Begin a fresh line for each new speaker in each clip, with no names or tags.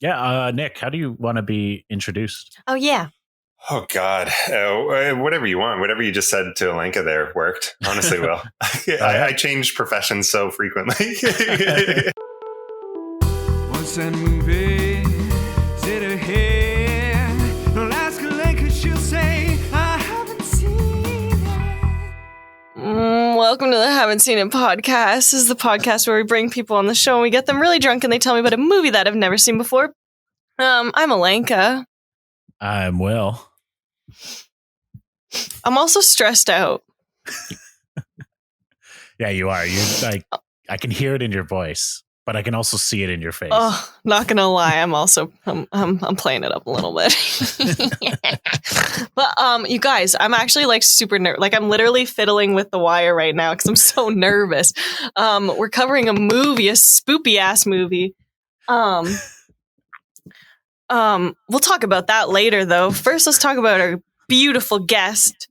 Yeah, Nick, how do you want to be introduced?
Oh, yeah.
Oh, God. Whatever you want. Whatever you just said to Alenka there worked. Honestly, Will. I change professions so frequently.
What's that movie? Is it a hit? Don't ask Alenka, she'll say, I haven't seen it.
Welcome to the Haven't Seen It podcast. This is the podcast where we bring people on the show and we get them really drunk and they tell me about a movie that I've never seen before. I'm Alenka.
I'm Will.
I'm also stressed out.
Yeah, you are. You like, I can hear it in your voice, but I can also see it in your face.
Oh, not gonna lie, I'm playing it up a little bit. But you guys, I'm actually like super nervous. Like I'm literally fiddling with the wire right now because I'm so nervous. We're covering a movie, a spoopy ass movie. We'll talk about that later though. First, let's talk about our beautiful guest.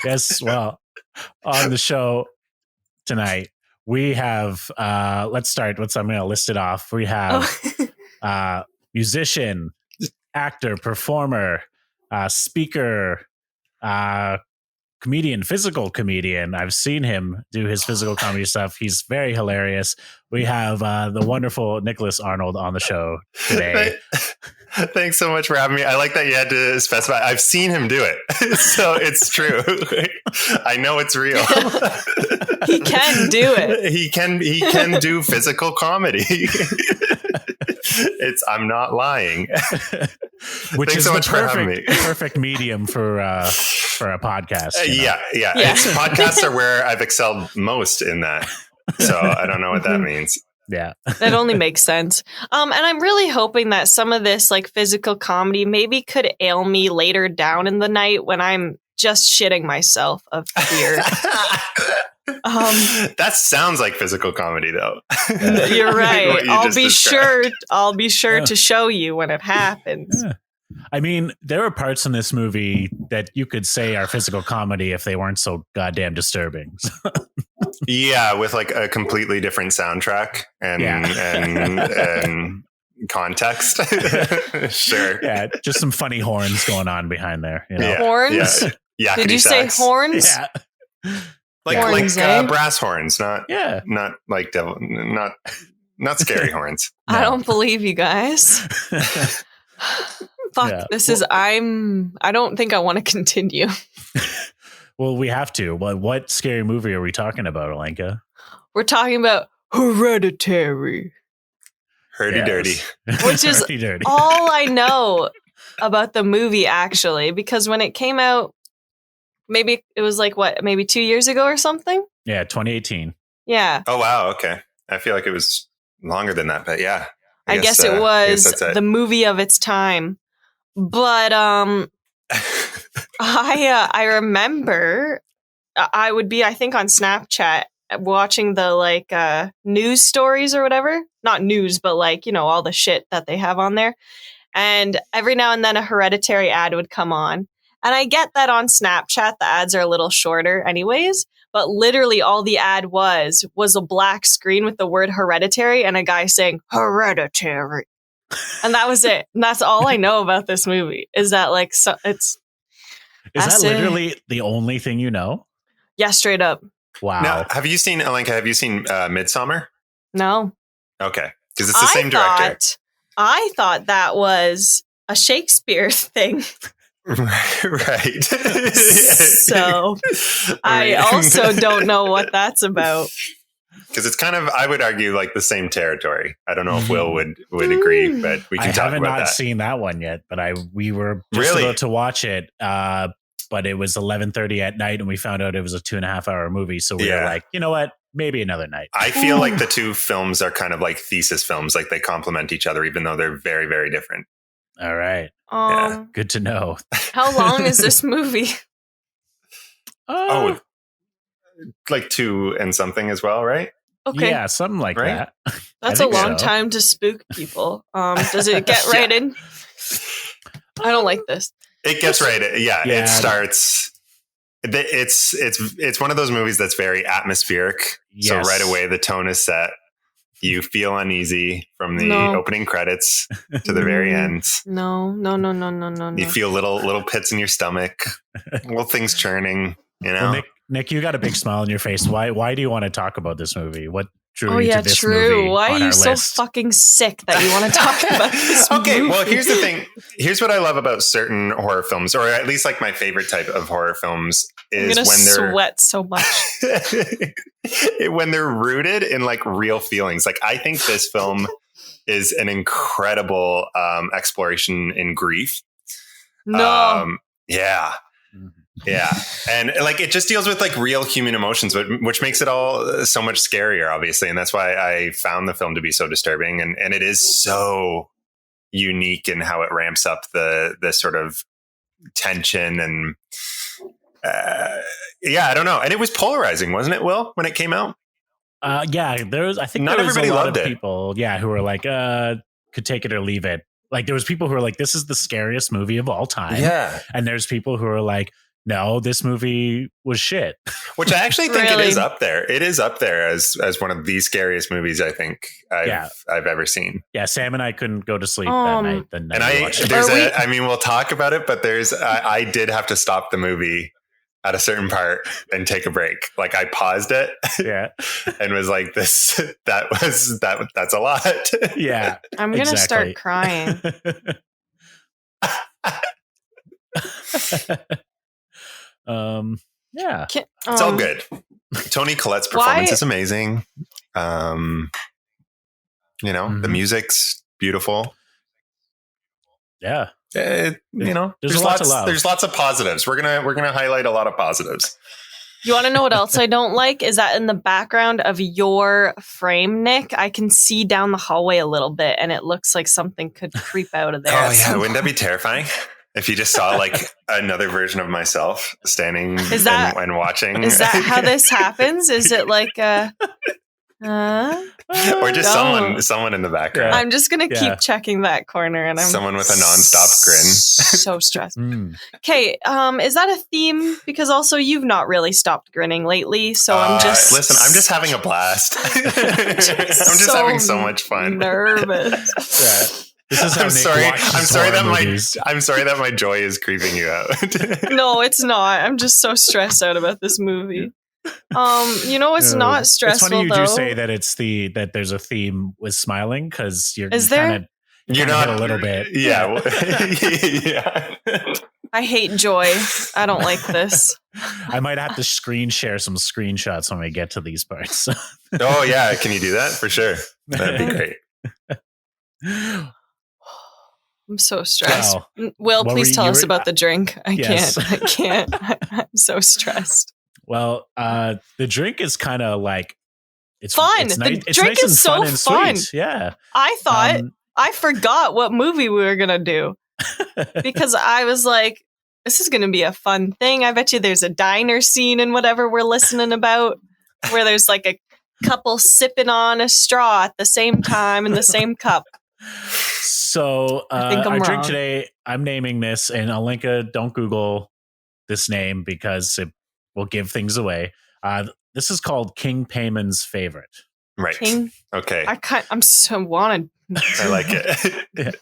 Yes, well, on the show tonight, we have, let's start. I'm going to list it off. We have musician, actor, performer, speaker, comedian, physical comedian. I've seen him do his physical comedy stuff. He's very hilarious. We have the wonderful Nicholas Arnold on the show today.
Thanks so much for having me. I like that you had to specify. I've seen him do it. So it's true. I know it's real.
He can do it.
He can do physical comedy. I'm not lying.
Which
Thanks
is
so
the
much for having me.
perfect medium for a podcast.
Yeah. It's, podcasts are where I've excelled most in that. So I don't know what that means.
Yeah.
That only makes sense. And I'm really hoping that some of this like physical comedy maybe could ail me later down in the night when I'm just shitting myself of fear.
That sounds like physical comedy though.
You're right. I'll be
described.
sure to show you when it happens.
Yeah. I mean, there are parts in this movie that you could say are physical comedy if they weren't so goddamn disturbing.
Yeah, with like a completely different soundtrack and context. Sure.
Yeah, just some funny horns going on behind there. You know?
Yeah,
Horns?
Yeah.
Did you say horns?
Yeah.
Like
eh?
brass horns, not like devil, not scary horns.
I don't believe you guys. Fuck,
Yeah.
this is I don't think I want to continue.
Well, we have to. What scary movie are we talking about, Alenka?
We're talking about Hereditary,
Dirty.
which is
Dirty.
all I know about the movie actually, because when it came out, maybe it was like maybe 2 years ago or something?
Yeah, 2018.
Yeah.
Oh wow, okay. I feel like it was longer than that, but yeah.
I guess it was the movie of its time. But I remember I would be, I think, on Snapchat watching the like news stories or whatever. Not news, but like, you know, all the shit that they have on there. And every now and then a Hereditary ad would come on. And I get that on Snapchat, the ads are a little shorter anyways. But literally all the ad was a black screen with the word Hereditary and a guy saying Hereditary. And that was it. And that's all I know about this movie is that like, so it's.
Is that literally the only thing you know?
Yeah, straight up.
Wow.
Now, have you seen Midsommar?
No.
Okay. Because it's the same director.
I thought that was a Shakespeare thing.
Right.
So I also don't know what that's about.
Because it's kind of, I would argue, like the same territory. I don't know if Will would agree, but we can talk about that.
I haven't not seen that one yet, but we were just about to watch it. But it was 11:30 at night, and we found out it was a 2.5 hour movie. So we were like, you know what? Maybe another night.
I feel like the two films are kind of like thesis films, like they complement each other, even though they're very, very different.
All right. Good to know.
How long is this movie?
Like 2 and something as well, right?
Okay.
Yeah, something like that.
That's a long time to spook people. Does it get right in? I don't like this.
It gets right in. Yeah, it starts. It's one of those movies that's very atmospheric. Yes. So right away the tone is set. You feel uneasy from the opening credits to the very end.
No.
You feel little pits in your stomach, little things churning. You know,
well, Nick, you got a big smile on your face. Why do you want to talk about this movie? What drew you to this movie?
Why
on
are you
our
so
list?
fucking sick that you want to talk about this
Okay,
movie?
well, here's the thing. Here's what I love about certain horror films, or at least like my favorite type of horror films, is
I'm
when they're
sweat so much.
when they're rooted in like real feelings. Like I think this film is an incredible exploration in grief.
No.
Yeah. Yeah. And like it just deals with like real human emotions, which makes it all so much scarier, obviously. And that's why I found the film to be so disturbing. And it is so unique in how it ramps up the sort of tension and I don't know. And it was polarizing, wasn't it, Will, when it came out?
Yeah, there was. I think
Not
there was
everybody
a lot
loved
of
it.
people, who were like, could take it or leave it. Like there was people who were like, this is the scariest movie of all time.
Yeah.
And there's people who are like, no, this movie was shit.
Which I actually think
Really?
it is up there. It is up there as one of the scariest movies I think I've ever seen.
Yeah, Sam and I couldn't go to sleep that night. The night
And
we watched it.
I mean, we'll talk about it, but I did have to stop the movie at a certain part and take a break. Like I paused it, and was like, that's a lot.
Yeah,
I'm going to start crying.
Yeah,
it's all good. Toni Collette's performance is amazing. The music's beautiful.
Yeah.
There's lots of positives. We're gonna highlight a lot of positives.
You want to know what else I don't like? Is that in the background of your frame, Nick, I can see down the hallway a little bit, and it looks like something could creep out of there.
Oh yeah, wouldn't that be terrifying? If you just saw like another version of myself standing and watching.
Is that how this happens? Is it like
or just someone in the background?
I'm just gonna keep checking that corner, and I'm
someone with a nonstop grin.
So stressed. Okay, is that a theme? Because also you've not really stopped grinning lately, so I'm just
listen. I'm just having a blast. I'm just having so much fun.
Nervous.
This is how
I'm sorry that my joy is creeping you out.
No, it's not. I'm just so stressed out about this movie. It's not stressful.
It's funny you
though.
do say that that there's a theme with smiling because you're not
a
little bit.
Yeah.
Yeah. I hate joy. I don't like this.
I might have to screen share some screenshots when we get to these parts.
Oh yeah, can you do that for sure? That'd be great.
I'm so stressed. Wow. Will, please tell us about the drink. I can't. I'm so stressed.
Well, the drink is kind of like it's
fun.
It's
the drink is so fun.
Yeah.
I thought I forgot what movie we were gonna do because I was like, this is gonna be a fun thing. I bet you there's a diner scene in whatever we're listening about where there's like a couple sipping on a straw at the same time in the same cup.
So our drink today, I'm naming this, and Alenka, don't Google this name because it will give things away. This is called King Paimon's Favorite.
Right. Okay.
I'm so wanted.
I like it.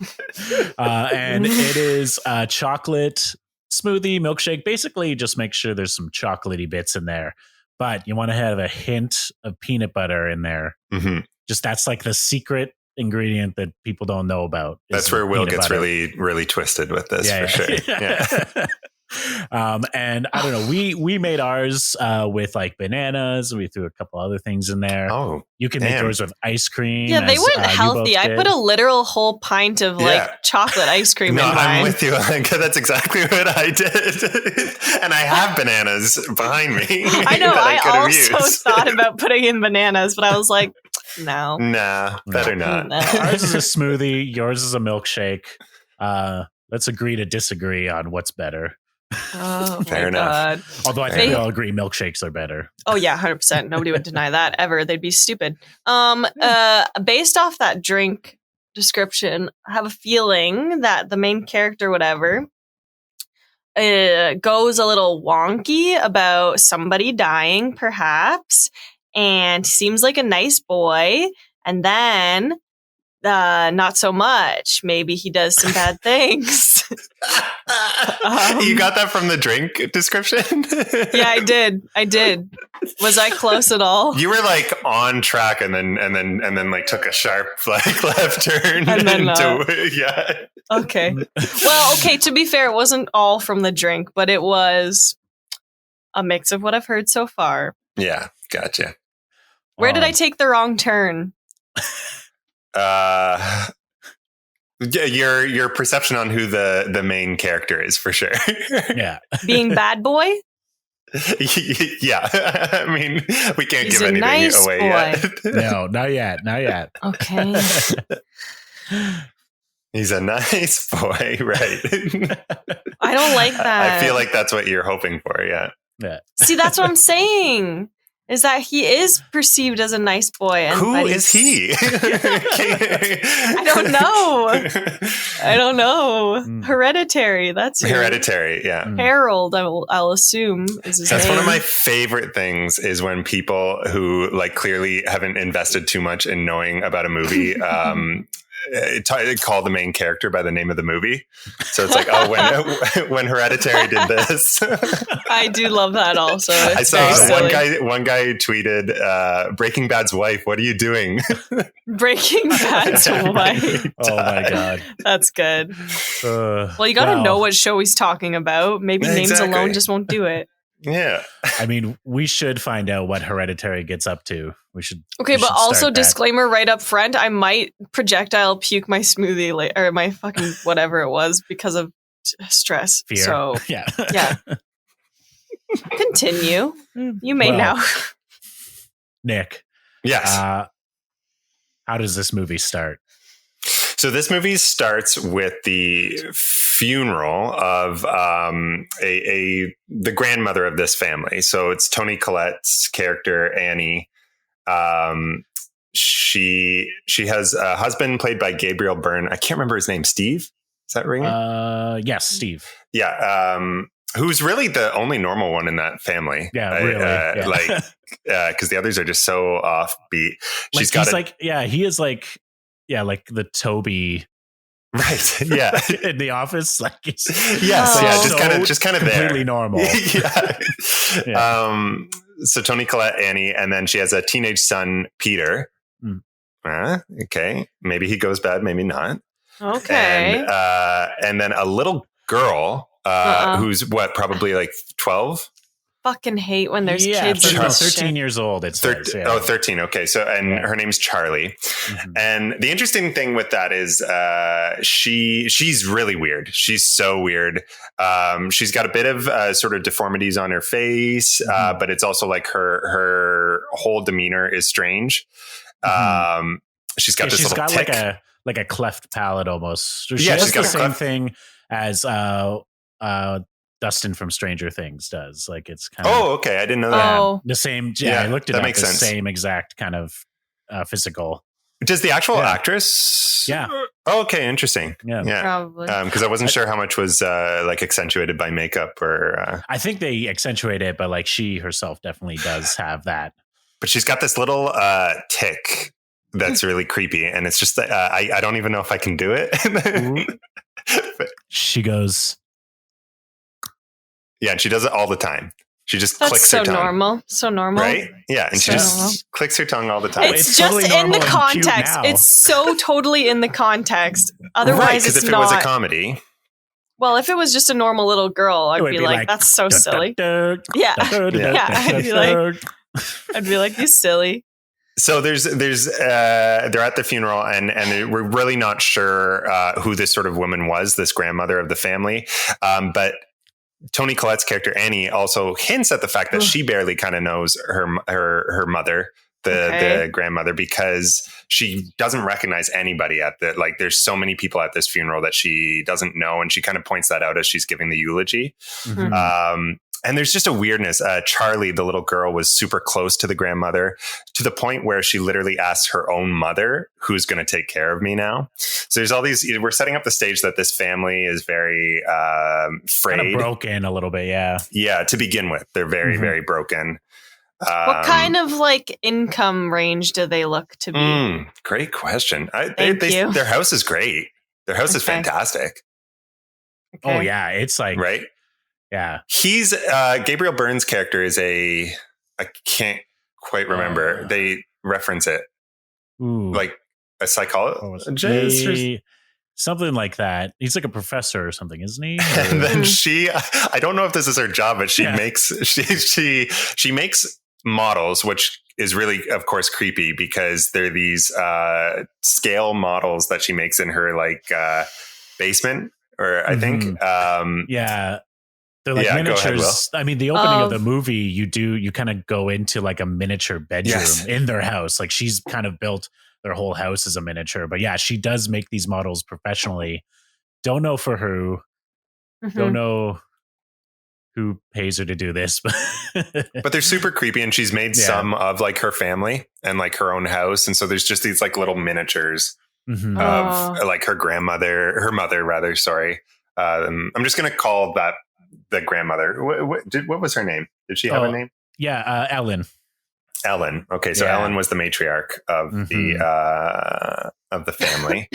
And it is a chocolate smoothie, milkshake. Basically, just make sure there's some chocolatey bits in there. But you want to have a hint of peanut butter in there.
Mm-hmm.
Just that's like the secret ingredient that people don't know about.
That's where Will gets really, really twisted with this for sure. Yeah.
And I don't know, we made ours with like bananas. We threw a couple other things in there.
Oh,
you can make yours with ice cream.
Yeah, they went healthy. I put a literal whole pint of like chocolate ice cream in mine.
I'm with you, Alenka. That's exactly what I did. And I have bananas behind me.
I know. I also thought about putting in bananas, but I was like, no.
Nah, better not.
No.
Ours is a smoothie. Yours is a milkshake. Let's agree to disagree on what's better.
Oh,
fair enough.
God.
Although I think we all agree milkshakes are better.
Oh yeah, 100%. Nobody would deny that ever. They'd be stupid. Based off that drink description, I have a feeling that the main character, whatever, goes a little wonky about somebody dying, perhaps, and seems like a nice boy. And then not so much. Maybe he does some bad things.
You got that from the drink description?
Yeah, I did. Was I close at all?
You were like on track and then like took a sharp like left turn.
And then,
yeah.
Okay. Well, okay, to be fair, it wasn't all from the drink, but it was a mix of what I've heard so far.
Yeah, gotcha.
Where did I take the wrong turn?
Your perception on who the main character is, for sure.
Yeah.
Being bad boy?
Yeah. I mean, we can't
He's
give anything
nice
away
boy.
yet.
No, not yet.
Okay.
He's a nice boy, right?
I don't like that.
I feel like that's what you're hoping for, yeah.
Yeah.
See, that's what I'm saying. Is that he is perceived as a nice boy. And
Who is he?
I don't know. Hereditary. That's
Hereditary, yeah.
Harold, I'll assume is his
That's
name.
one of my favorite things is when people who like clearly haven't invested too much in knowing about a movie call the main character by the name of the movie. So it's like, oh, when Hereditary did this.
I do love that also. It's
I saw
very
one guy tweeted, Breaking Bad's wife, what are you doing?
Breaking Bad's wife.
Oh my God.
That's good. Well, you got to know what show he's talking about. Maybe names alone just won't do it.
Yeah.
I mean, we should find out what Hereditary gets up to.
Okay, but also disclaimer right up front, I might projectile puke my smoothie or my fucking whatever it was because of stress.
Fear.
So
yeah.
Continue. You may now.
Nick.
Yes.
How does this movie start?
So this movie starts with the funeral of the grandmother of this family. So it's Toni Collette's character, Annie. She has a husband played by Gabriel Byrne. I can't remember his name. Steve? Is that ringing?
Yes, Steve.
Yeah. Who's really the only normal one in that family.
Yeah, really.
Like, because the others are just so offbeat.
She's got he is like the Toby.
Right. Yeah.
In the office. Like it's
just kind of there.
Completely normal.
Yeah. So Toni Collette, Annie, and then she has a teenage son, Peter. Okay. Maybe he goes bad, maybe not.
Okay.
And then a little girl who's probably like 12.
Fucking hate when there's kids in this
13
shit.
years old. It's
13. Okay. So, her name's Charlie. Mm-hmm. And the interesting thing with that is, she's really weird. She's so weird. She's got a bit of sort of deformities on her face, but it's also like her whole demeanor is strange. She's got this little tick.
like a cleft palate almost. She
she's got
the same thing as Dustin from Stranger Things does. Like it's kind of
okay, I didn't know that.
The same. Yeah, I looked at
that
the
makes sense.
Same exact kind of physical.
Does the actual actress?
Yeah.
Oh, okay, interesting.
Yeah.
Probably.
Because I wasn't sure how much was like accentuated by makeup or.
I think they accentuate it, but like she herself definitely does have that.
But she's got this little tick that's really creepy, and it's just I don't even know if I can do it.
She goes.
Yeah, and she does it all the time. She just
That's
clicks her tongue.
So normal.
Right? Yeah, and she just clicks her tongue all the time.
It's just
totally
in the context. It's so totally in the context. Otherwise, it's
because if
not.
it was a comedy.
Well, if it was just a normal little girl, I'd be like, that's so silly. Yeah. I'd be like, you silly.
So they're at the funeral and we're really not sure who this sort of woman was, this grandmother of the family. But Toni Collette's character Annie also hints at the fact that she barely kind of knows her mother, the grandmother, because she doesn't recognize anybody there's so many people at this funeral that she doesn't know, and she kind of points that out as she's giving the eulogy. Mm-hmm. And there's just a weirdness. Charlie, the little girl, was super close to the grandmother to the point where she literally asks her own mother, who's going to take care of me now? So there's all these, we're setting up the stage that this family is very frayed.
Kind of broken a little bit, yeah.
Yeah, to begin with. They're very, very broken.
What kind of like income range do they look to be?
Great question.
Their
house is great. Their house is fantastic.
Okay. Oh yeah, it's like
right.
Yeah,
he's Gabriel Byrne's character is I can't quite remember. They reference it like a psychologist.
Something like that. He's like a professor or something, isn't he?
And then I don't know if this is her job, but she makes she makes models, which is really, of course, creepy because they're these scale models that she makes in her like basement, or I think.
Yeah. They're like miniatures.
Ahead,
I mean, the opening of the movie, you kind of go into like a miniature bedroom in their house. Like she's kind of built their whole house as a miniature. But yeah, she does make these models professionally. Don't know for who. Don't know who pays her to do this.
But they're super creepy. And she's made some of like her family and like her own house. And so there's just these like little miniatures of like her mother, sorry. I'm just going to call that the grandmother. What was her name? Did she have a name?
Yeah, Ellen.
Ellen. Okay, so Ellen was the matriarch of the family.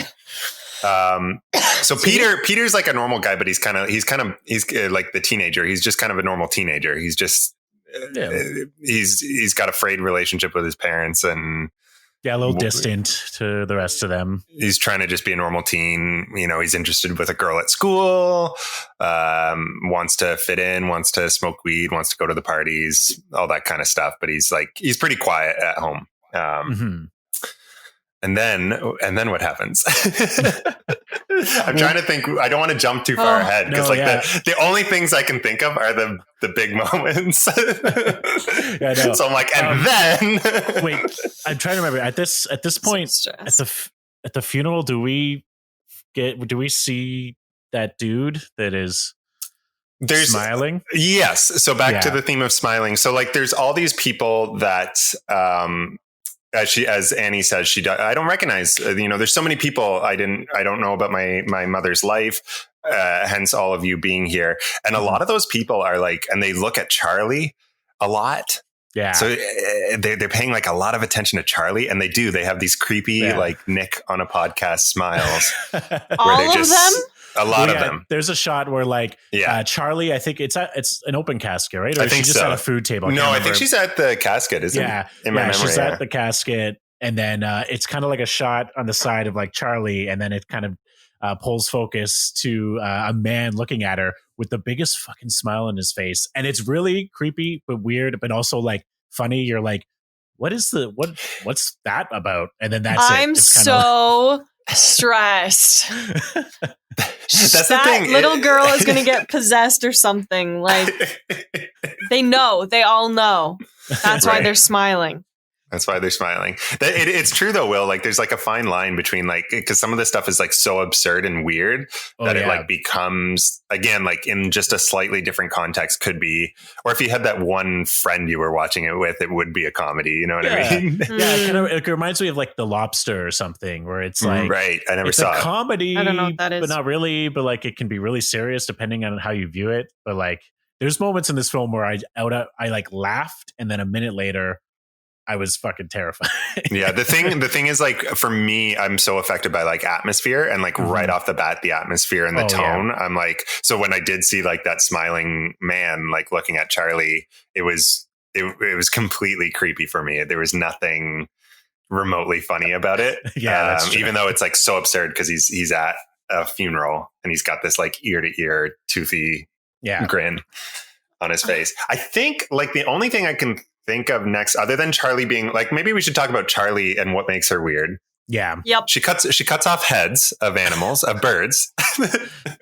So Peter's like a normal guy, but he's like the teenager. He's just kind of a normal teenager. He's just he's got a frayed relationship with his parents and
a little distant to the rest of them.
He's trying to just be a normal teen. You know, he's interested with a girl at school, wants to fit in, wants to smoke weed, wants to go to the parties, all that kind of stuff. But he's pretty quiet at home. And then what happens? I'm trying to think. I don't want to jump too far ahead because the only things I can think of are the big moments. So I'm like, and then
wait, I'm trying to remember at this point at the funeral. Do we see that dude that is smiling?
Yes. So back to the theme of smiling. So like, there's all these people that. As Annie says, I don't recognize, there's so many people I don't know about my mother's life, hence all of you being here. And a lot of those people are like, and they look at Charlie a lot. Yeah. So they're paying like a lot of attention to Charlie, and they have these creepy, like Nick on a podcast smiles.
All of them?
A lot of them.
There's a shot where like Charlie, I think it's an open casket, right? Or
I think
she's just at a food table.
No, I think she's at the casket, isn't it? In my memory,
she's at the casket. And then it's kind of like a shot on the side of like Charlie. And then it kind of pulls focus to a man looking at her with the biggest fucking smile on his face. And it's really creepy, but weird, but also like funny. You're like, what's that about? And then that's
I'm so stressed.
That's
that
the thing.
Little girl is going to get possessed or something. Like they all know. That's why they're smiling.
That's why they're smiling. It's true though, Will. Like, there's like a fine line between like, because some of this stuff is like so absurd and weird that it like becomes, again, like in just a slightly different context could be, or if you had that one friend you were watching it with, it would be a comedy. You know what I mean?
Yeah, it reminds me of like The Lobster or something, where it's like,
right. I never saw
a comedy.
I don't know what that is,
but not really. But like, it can be really serious depending on how you view it. But like, there's moments in this film where I like laughed, and then a minute later, I was fucking terrified.
Yeah. The thing is like, for me, I'm so affected by like atmosphere and like right off the bat, the atmosphere and the tone. Yeah. I'm like, so when I did see like that smiling man, like looking at Charlie, it was completely creepy for me. There was nothing remotely funny about it. Even though it's like so absurd because he's at a funeral and he's got this like ear to ear toothy grin on his face. I think like the only thing I can think of next, other than Charlie being like, maybe we should talk about Charlie and what makes her weird.
Yeah.
Yep.
She cuts off heads of animals, of birds.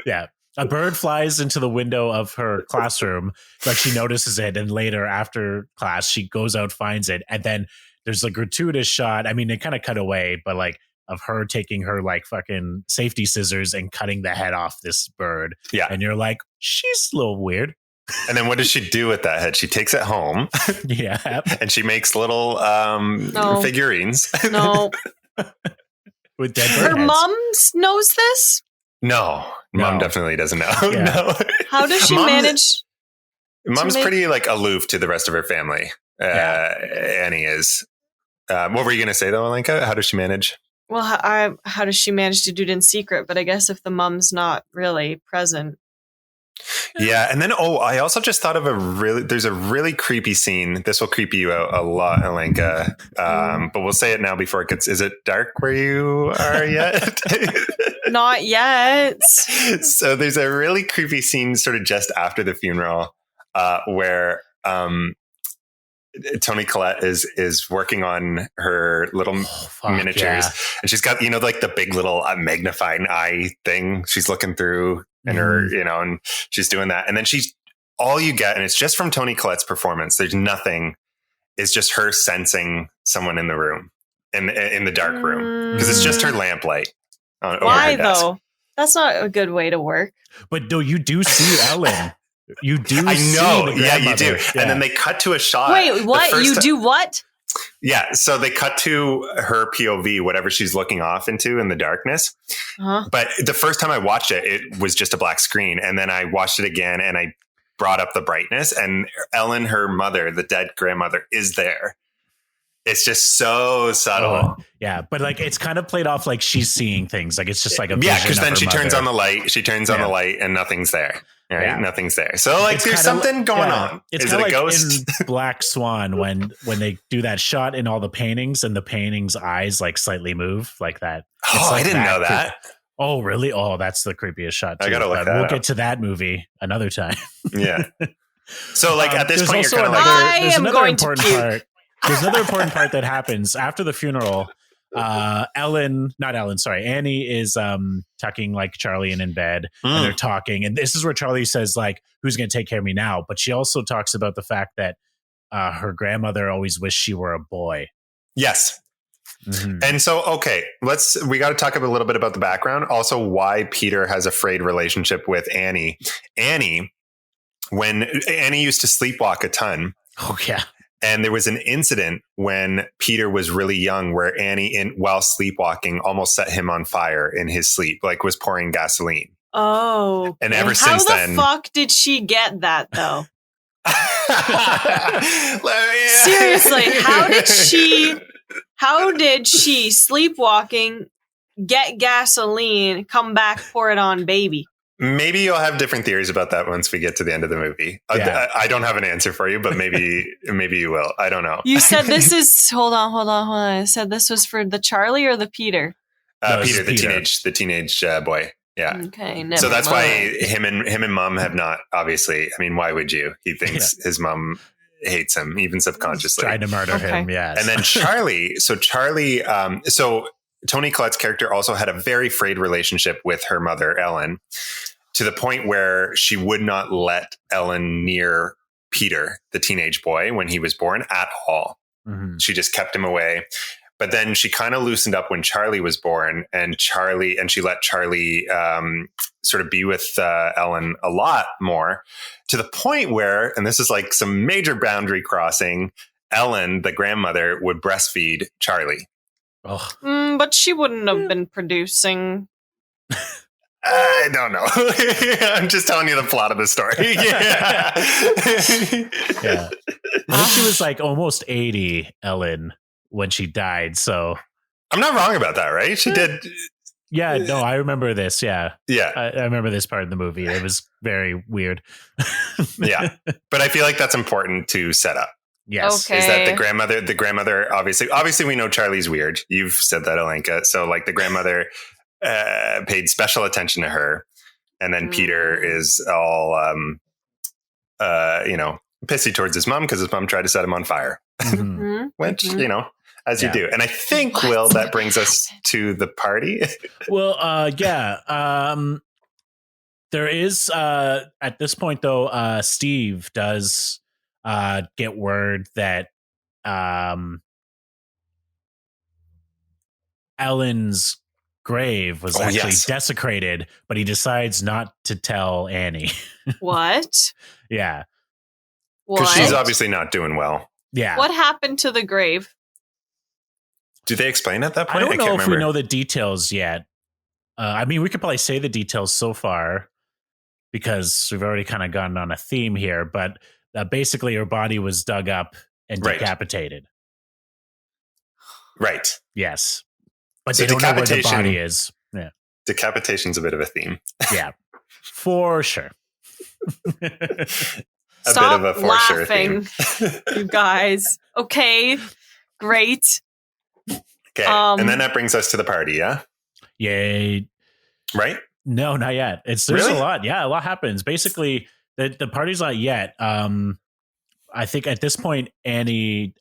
Yeah. A bird flies into the window of her classroom, like she notices it, and later after class she goes out, finds it, and then there's a gratuitous shot. I mean, they kind of cut away, but like of her taking her like fucking safety scissors and cutting the head off this bird. Yeah. And you're like, she's a little weird.
And then what does she do with that head? She takes it home.
Yeah.
And she makes little figurines.
No.
With dead bird
Her
heads.
mom knows this?
No. Mom definitely doesn't know.
Yeah.
No.
How does she manage?
Mom's pretty like aloof to the rest of her family. Annie is. What were you going to say though, Alenka? How does she manage?
Well, how does she manage to do it in secret? But I guess if the mom's not really present.
Yeah, and then I also just thought of there's a really creepy scene. This will creep you out a lot, Alenka. But we'll say it now before it gets. Is it dark where you are yet?
Not yet.
So there's a really creepy scene, sort of just after the funeral, where Toni Collette is working on her little miniatures, and she's got like the big little magnifying eye thing. She's looking through. And her, and she's doing that. And then all you get, and it's just from Toni Collette's performance. There's nothing. It's just her sensing someone in the room, in the dark room, because it's just her lamplight.
Why though? That's not a good way to work.
But though you do see Ellen. You do.
I know.
See
yeah, you do.
Yeah.
And then they cut to a shot.
Wait, what? You do what?
Yeah, so they cut to her POV, whatever she's looking off into in the darkness. Uh-huh. But the first time I watched it, it was just a black screen. And then I watched it again and I brought up the brightness. And Ellen, her mother, the dead grandmother, is there. It's just so subtle.
Yeah, but it's kind of played off like she's seeing things. Like it's just like a vision
because then
of her
she
mother.
Turns on the light. She turns on the light and nothing's there. Right? Yeah. Nothing's there. So there's something going on.
It's
is it a ghost?
In Black Swan when they do that shot in all the paintings and the painting's eyes slightly move like that.
I didn't know that.
Oh, really? Oh, that's the creepiest shot too.
I gotta look that
We'll
up.
Get to that movie another time.
Yeah. So at this point, you're kind of
I am going to puke.
There's another important part that happens after the funeral. Annie is tucking Charlie in bed and they're talking, and this is where Charlie says who's gonna take care of me now, but she also talks about the fact that her grandmother always wished she were a boy.
Yes. And so we got to talk a little bit about the background, also why Peter has a frayed relationship with Annie. When Annie used to sleepwalk a ton. And there was an incident when Peter was really young where Annie, while sleepwalking, almost set him on fire in his sleep, was pouring gasoline.
Oh.
And ever since then...
How the fuck did she get that, though? Seriously, how did she, sleepwalking, get gasoline, come back, pour it on baby?
Maybe you'll have different theories about that once we get to the end of the movie. Yeah. I don't have an answer for you, but maybe you will. I don't know.
You said this is hold on. I said this was for the Charlie or the Peter?
Peter, the teenage boy. Yeah.
Okay.
So that's why him and mom have not. Obviously, I mean, why would you? He thinks his mom hates him, even subconsciously.
Tried to murder him. Yes.
And then Charlie. So Toni Collette's character also had a very frayed relationship with her mother, Ellen, to the point where she would not let Ellen near Peter, the teenage boy, when he was born at all. She just kept him away. But then she kind of loosened up when Charlie was born, and she let Charlie sort of be with Ellen a lot more, to the point where, and this is some major boundary crossing, Ellen, the grandmother, would breastfeed Charlie.
But she wouldn't have been producing.
I don't know. I'm just telling you the plot of the story. Yeah.
I think she was almost 80, Ellen, when she died. So
I'm not wrong about that, right? She did.
Yeah, no, I remember this. Yeah.
I
remember this part of the movie. It was very weird.
Yeah. But I feel like that's important to set up.
Yes.
Okay. Is that the grandmother, obviously we know Charlie's weird. You've said that, Alenka. So the grandmother paid special attention to her. And then Peter is all, pissy towards his mom because his mom tried to set him on fire, which, as you do. And I think, Will, that brings us to the party.
Well, there is, at this point though, Steve does get word that Ellen's grave was actually desecrated, but he decides not to tell Annie.
What?
Yeah.
Because she's obviously not doing well.
Yeah.
What happened to the grave?
Do they explain at that point?
I don't know if we know the details yet. I mean, we could probably say the details so far because we've already kind of gone on a theme here, but basically her body was dug up and
Right.
decapitated.
Right.
Yes. But
So
they don't know where the
decapitation-
body is. Yeah.
Decapitation's a bit of a theme.
Yeah. For sure.
Stop
bit of a for sure
laughing,
theme.
you guys. Okay, great.
Okay. And then that brings us to the party, yeah?
Yay.
Right?
No, not yet. There's
Really?
a lot. Yeah, a lot happens. Basically, the party's not yet. I think at this point, Annie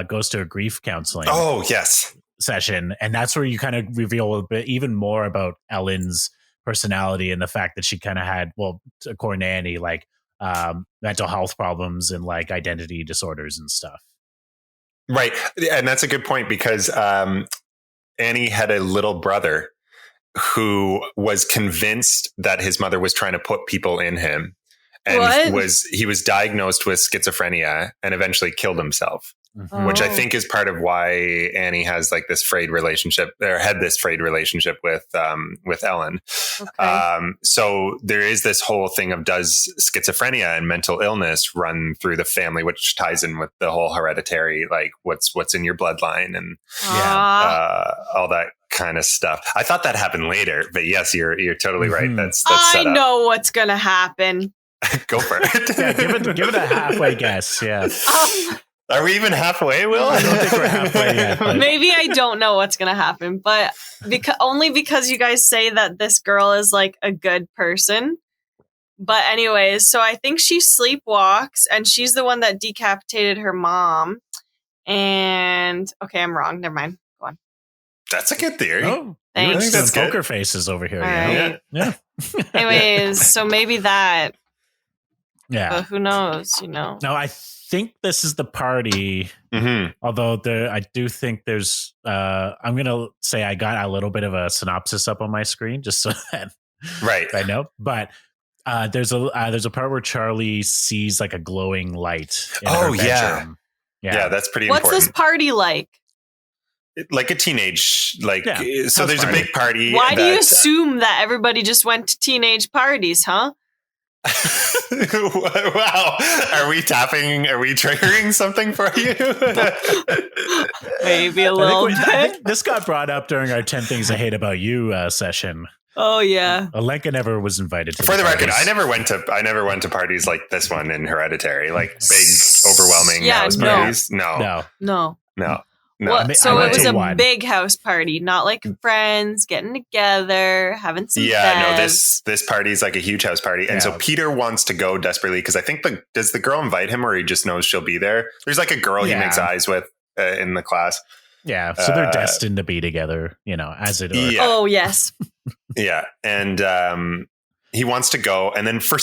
goes to a grief counseling
Oh, yes.
session, and that's where you kind of reveal a bit even more about Ellen's personality and the fact that she kind of had, well, according to Annie, like mental health problems and like identity disorders and stuff.
Right. And that's a good point because Annie had a little brother who was convinced that his mother was trying to put people in him. And
What?
he was diagnosed with schizophrenia and eventually killed himself, which I think is part of why Annie has like this frayed relationship, or had this frayed relationship with Ellen.
Okay.
So there is this whole thing of, does schizophrenia and mental illness run through the family, which ties in with the whole hereditary, like what's in your bloodline and all that kind of stuff. I thought that happened later, but yes, you're totally right. That's
I
set up.
know what's gonna happen.
Go for it.
Yeah, give it a halfway guess. Yeah.
Are we even halfway, Will?
I don't think we're halfway yet. But
Maybe I don't know what's gonna happen, but only because you guys say that this girl is like a good person. But anyways, so I think she sleepwalks, and she's the one that decapitated her mom. And okay, I'm wrong. Never mind. Go on.
That's a good theory.
oh,
Thanks.
I think that's
That's good.
poker faces over here.
All
You know?
right.
Yeah.
Anyways, so maybe that,
Yeah.
but who knows? You know.
Now I think this is the party.
Mm-hmm.
Although I do think there's. I'm gonna say I got a little bit of a synopsis up on my screen just so that
Right.
I know. But there's a part where Charlie sees like a glowing light. In her bedroom.
Yeah, that's pretty
What's
important.
this party like?
Like a teenage, like,
Yeah,
so
house
there's
party.
a big party.
Why do you
that-
assume that everybody just went to teenage parties, huh?
Wow. Are we triggering something for you?
Maybe a little
I
bit.
think this got brought up during our 10 Things I Hate About You session.
Oh yeah.
Alenka never was invited to
For the record,
parties.
I never went to parties like this one in Hereditary, like big, overwhelming
Yeah,
house
no.
parties. No.
No.
No.
What? So
I
it
went
was
to
a
one.
big house party, not like friends getting together, having some
Yeah, no,
bevs.
this party is like a huge house party. And so
Yeah.
Peter wants to go desperately because I think does the girl invite him or he just knows she'll be there? There's like a girl he
Yeah.
makes eyes with in the class.
Yeah, so they're destined to be together, as it is.
Yeah.
Oh yes.
Yeah. And he wants to go. And then for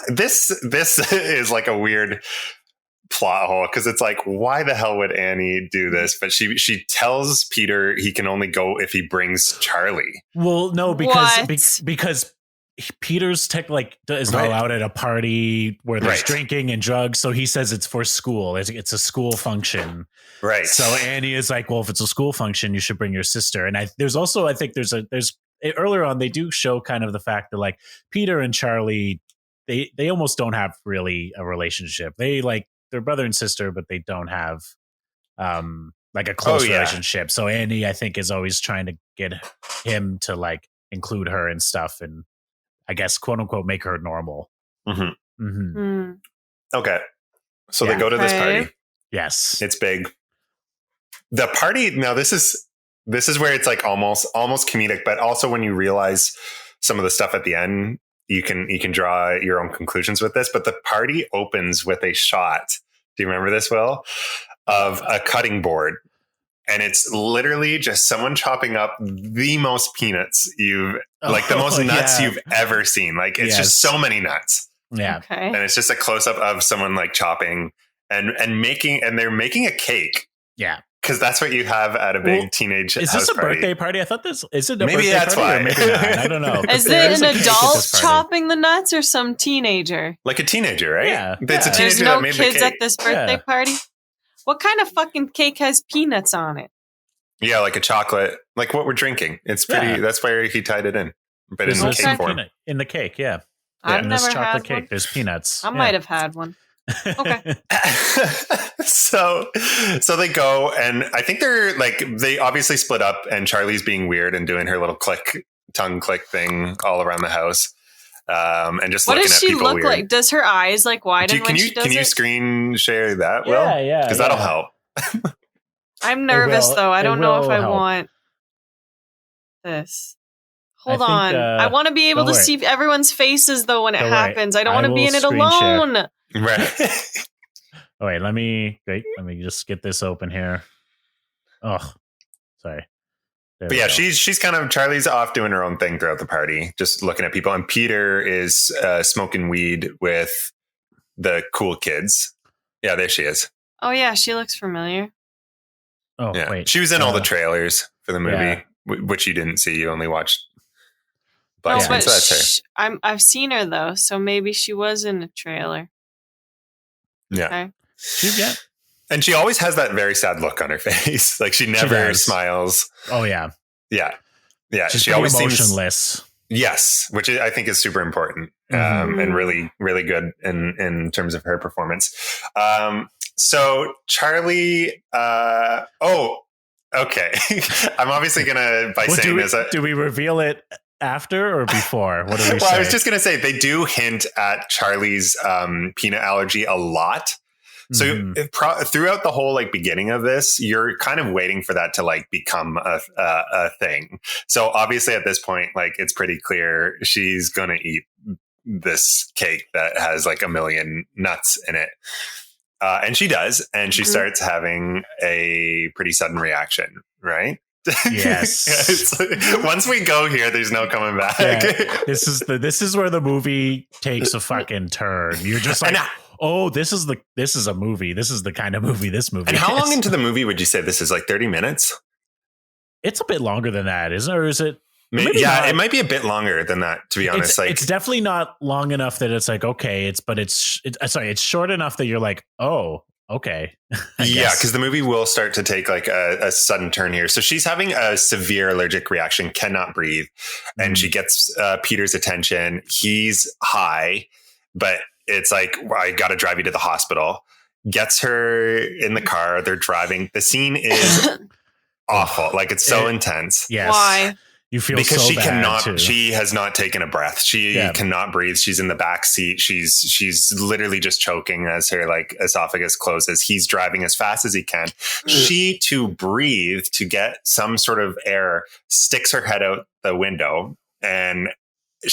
this is like a weird plot hole because it's like, why the hell would Annie do this? But she tells Peter he can only go if he brings Charlie.
Well, no,
What?
because Peter's is not
Right.
allowed at a party where there's
Right.
drinking and drugs, so he says it's for school. It's a school function.
Right.
So Annie is like, well, if it's a school function, you should bring your sister. And there's earlier on they do show kind of the fact that like Peter and Charlie, they almost don't have really a relationship. They like they're brother and sister, but they don't have like a close relationship. So Annie, I think, is always trying to get him to like include her and stuff, and I guess quote unquote make her normal.
Mm-hmm.
Mm-hmm.
Hmm.
Okay. So
Yeah.
they go to this
Okay.
party.
Yes.
It's big. The party now. This is where it's like almost comedic, but also when you realize some of the stuff at the end, you can draw your own conclusions with this. But the party opens with a shot. Do you remember this, Will? Of a cutting board, and it's literally just someone chopping up the most peanuts the most nuts you've ever seen. Like it's just so many nuts.
Yeah.
Okay.
And it's just a close up of someone like chopping and they're making a cake.
Yeah.
Because that's what you have at a big teenage
Is
house
this a
party.
birthday party? I thought is it a
Maybe
birthday
that's
party? Or
why.
maybe not. I don't know.
Is
There
it
is
an
a cake at
adult
this party.
chopping the nuts or some teenager?
Like a teenager, right?
Yeah.
It's a
Yeah.
teenager
There's no
that made
kids
the cake.
at this birthday
Yeah.
party? What kind of fucking cake has peanuts on it?
Yeah, like a chocolate, like what we're drinking. It's pretty.
Yeah.
That's where he tied it in, but
There's
in
no
cake form.
peanut in the cake. Yeah.
I've
In this
never
chocolate
had
cake,
one.
there's peanuts.
I might have had one. Okay.
So they go, and I think they obviously split up, and Charlie's being weird and doing her little tongue click thing all around the house. And just looking at people weird. What does she look like?
Does her eyes like widen when she does it?
Can you screen share that, Will?
Yeah.
Because that'll help.
I'm nervous, though. I don't know if I want this. Hold on. I want to be able to see everyone's faces, though, when it happens. I don't want to be in it alone.
Right.
Oh, wait, let me just get this open here. Oh, sorry.
But yeah, she's kind of, Charlie's off doing her own thing throughout the party, just looking at people. And Peter is smoking weed with the cool kids. Yeah, there she is.
Oh, yeah, she looks familiar.
Oh,
yeah.
Wait.
She was in all the trailers for the movie, which you didn't see. You only watched.
But so that's her. I've seen her, though, so maybe she was in a trailer.
Yeah.
Okay.
And she always has that very sad look on her face. Like she never smiles.
Oh yeah.
Yeah.
She always emotionless.
Seems, yes, which I think is super important and really, really good in terms of her performance. So Charlie. Okay. I'm obviously gonna saying this.
Do we reveal it after or before? What do we say?
I was just gonna say they do hint at Charlie's peanut allergy a lot. So throughout the whole beginning of this, you're kind of waiting for that to become a thing. So obviously at this point, it's pretty clear she's going to eat this cake that has a million nuts in it. And she does. And she starts having a pretty sudden reaction, right?
Yes.
Once we go here, there's no coming back.
Yeah, this is where the movie takes a fucking turn. You're just like, oh, this is a movie. This is the kind of movie this movie.
And how
is.
long into the movie would you say this is? 30 minutes?
It's a bit longer than that, isn't it? Or is it?
Maybe not. It might be a bit longer than that, to be honest.
It's definitely not long enough that it's okay. It's short enough that you're like, oh, okay.
Yeah, because the movie will start to take a sudden turn here. So she's having a severe allergic reaction, cannot breathe, and she gets Peter's attention. He's high, but it's I got to drive you to the hospital. Gets her in the car. They're driving. The scene is awful. It's so intense.
Yes.
Why?
You feel
because
so
she
bad
cannot.
too.
She has not taken a breath. She cannot breathe. She's in the back seat. She's literally just choking as her esophagus closes. He's driving as fast as he can. She, to breathe, to get some sort of air, sticks her head out the window, and I'm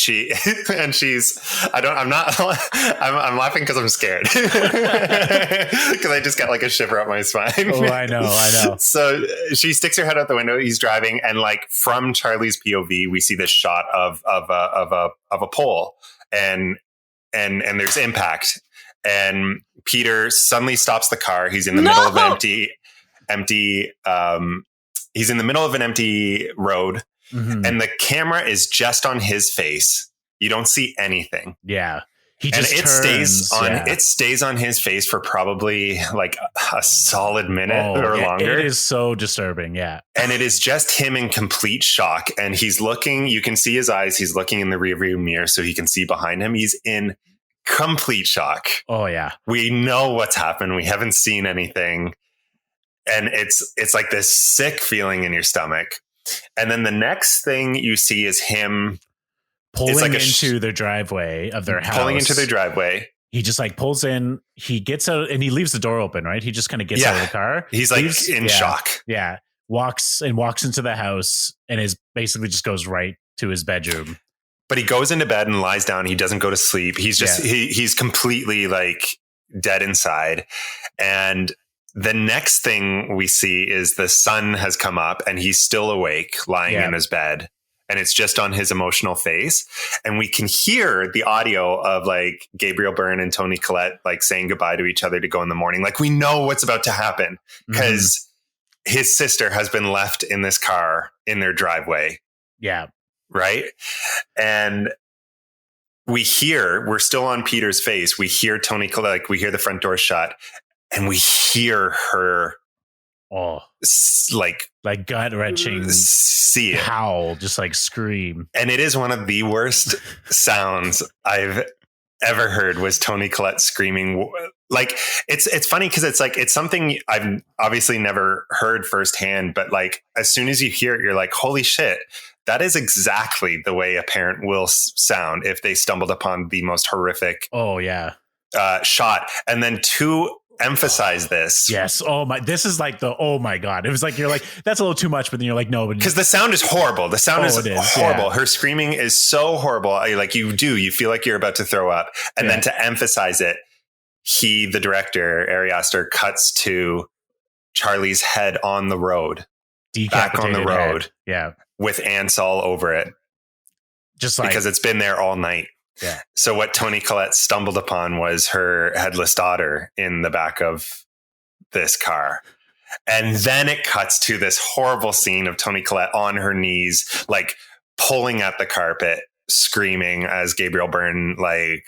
laughing because I'm scared because I just got a shiver up my spine.
Oh, I know.
So she sticks her head out the window. He's driving, and from Charlie's POV, we see this shot of a pole, and there's impact, and Peter suddenly stops the car. He's in the middle of empty. He's in the middle of an empty road. And the camera is just on his face. You don't see anything.
Yeah.
It stays on his face for probably a solid minute or longer.
It is so disturbing. Yeah.
And it is just him in complete shock. And he's looking, you can see his eyes. He's looking in the rearview mirror so he can see behind him. He's in complete shock.
Oh yeah.
We know what's happened. We haven't seen anything. And it's this sick feeling in your stomach. And then the next thing you see is him
pulling into their driveway of their house.
Pulling into their driveway.
He just pulls in, he gets out and he leaves the door open, right? He just kind of gets out of the car.
He's in shock.
Yeah. Walks into the house and basically just goes right to his bedroom.
But he goes into bed and lies down. He doesn't go to sleep. He's just, he's completely dead inside. And the next thing we see is the sun has come up and he's still awake, lying in his bed. And it's just on his emotional face. And we can hear the audio of Gabriel Byrne and Toni Collette saying goodbye to each other to go in the morning. We know what's about to happen because his sister has been left in this car in their driveway.
Yeah.
Right. And we're still on Peter's face. We hear Toni Collette, we hear the front door shut. And we hear her,
gut wrenching,
see it,
howl, just scream.
And it is one of the worst sounds I've ever heard was Toni Collette screaming. Like it's funny because it's something I've obviously never heard firsthand, but like as soon as you hear it, you're like, holy shit, that is exactly the way a parent will sound if they stumbled upon the most horrific shot. And then to emphasize this.
Yes. Oh my, this is like oh my God. It was like, you're like, that's a little too much, but then you're like, no,
because the sound is horrible. The sound is horrible. Yeah. Her screaming is so horrible. Like you feel like you're about to throw up. And then to emphasize it, the director, Ari Aster, cuts to Charlie's head on the road, back on the road.
Head. Yeah.
With ants all over it.
Just like,
because it's been there all night.
Yeah.
So what Toni Collette stumbled upon was her headless daughter in the back of this car. And then it cuts to this horrible scene of Toni Collette on her knees, like pulling at the carpet, screaming as Gabriel Byrne, like,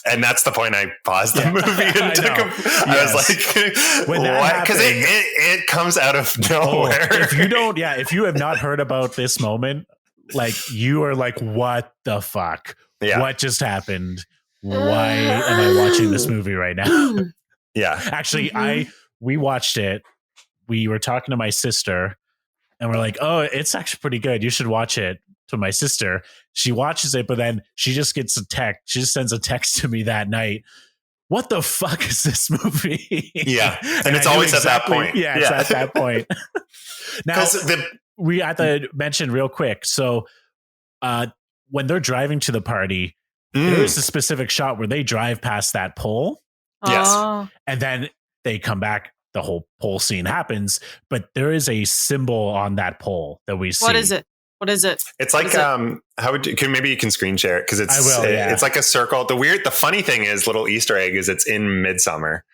and that's the point I paused the movie and took I was like, what? Because it comes out of nowhere.
If you have not heard about this moment, like you are like, what the fuck? Yeah. What just happened? Why am I watching this movie right now?
Yeah.
Actually, we watched it. We were talking to my sister and we're like, oh, it's actually pretty good. You should watch it. To my sister. She watches it, but then she just gets a text. She just sends a text to me that night. What the fuck is this movie?
Yeah. And it's always at that point.
Yeah, it's at that point. Now, we have to mention real quick. So when they're driving to the party, there's a specific shot where they drive past that pole.
Yes.
And then they come back. The whole pole scene happens, but there is a symbol on that pole that we see.
What is it? What is it?
It's like, maybe you can screen share it because it's like a circle. The funny thing is, little Easter egg is it's in Midsummer.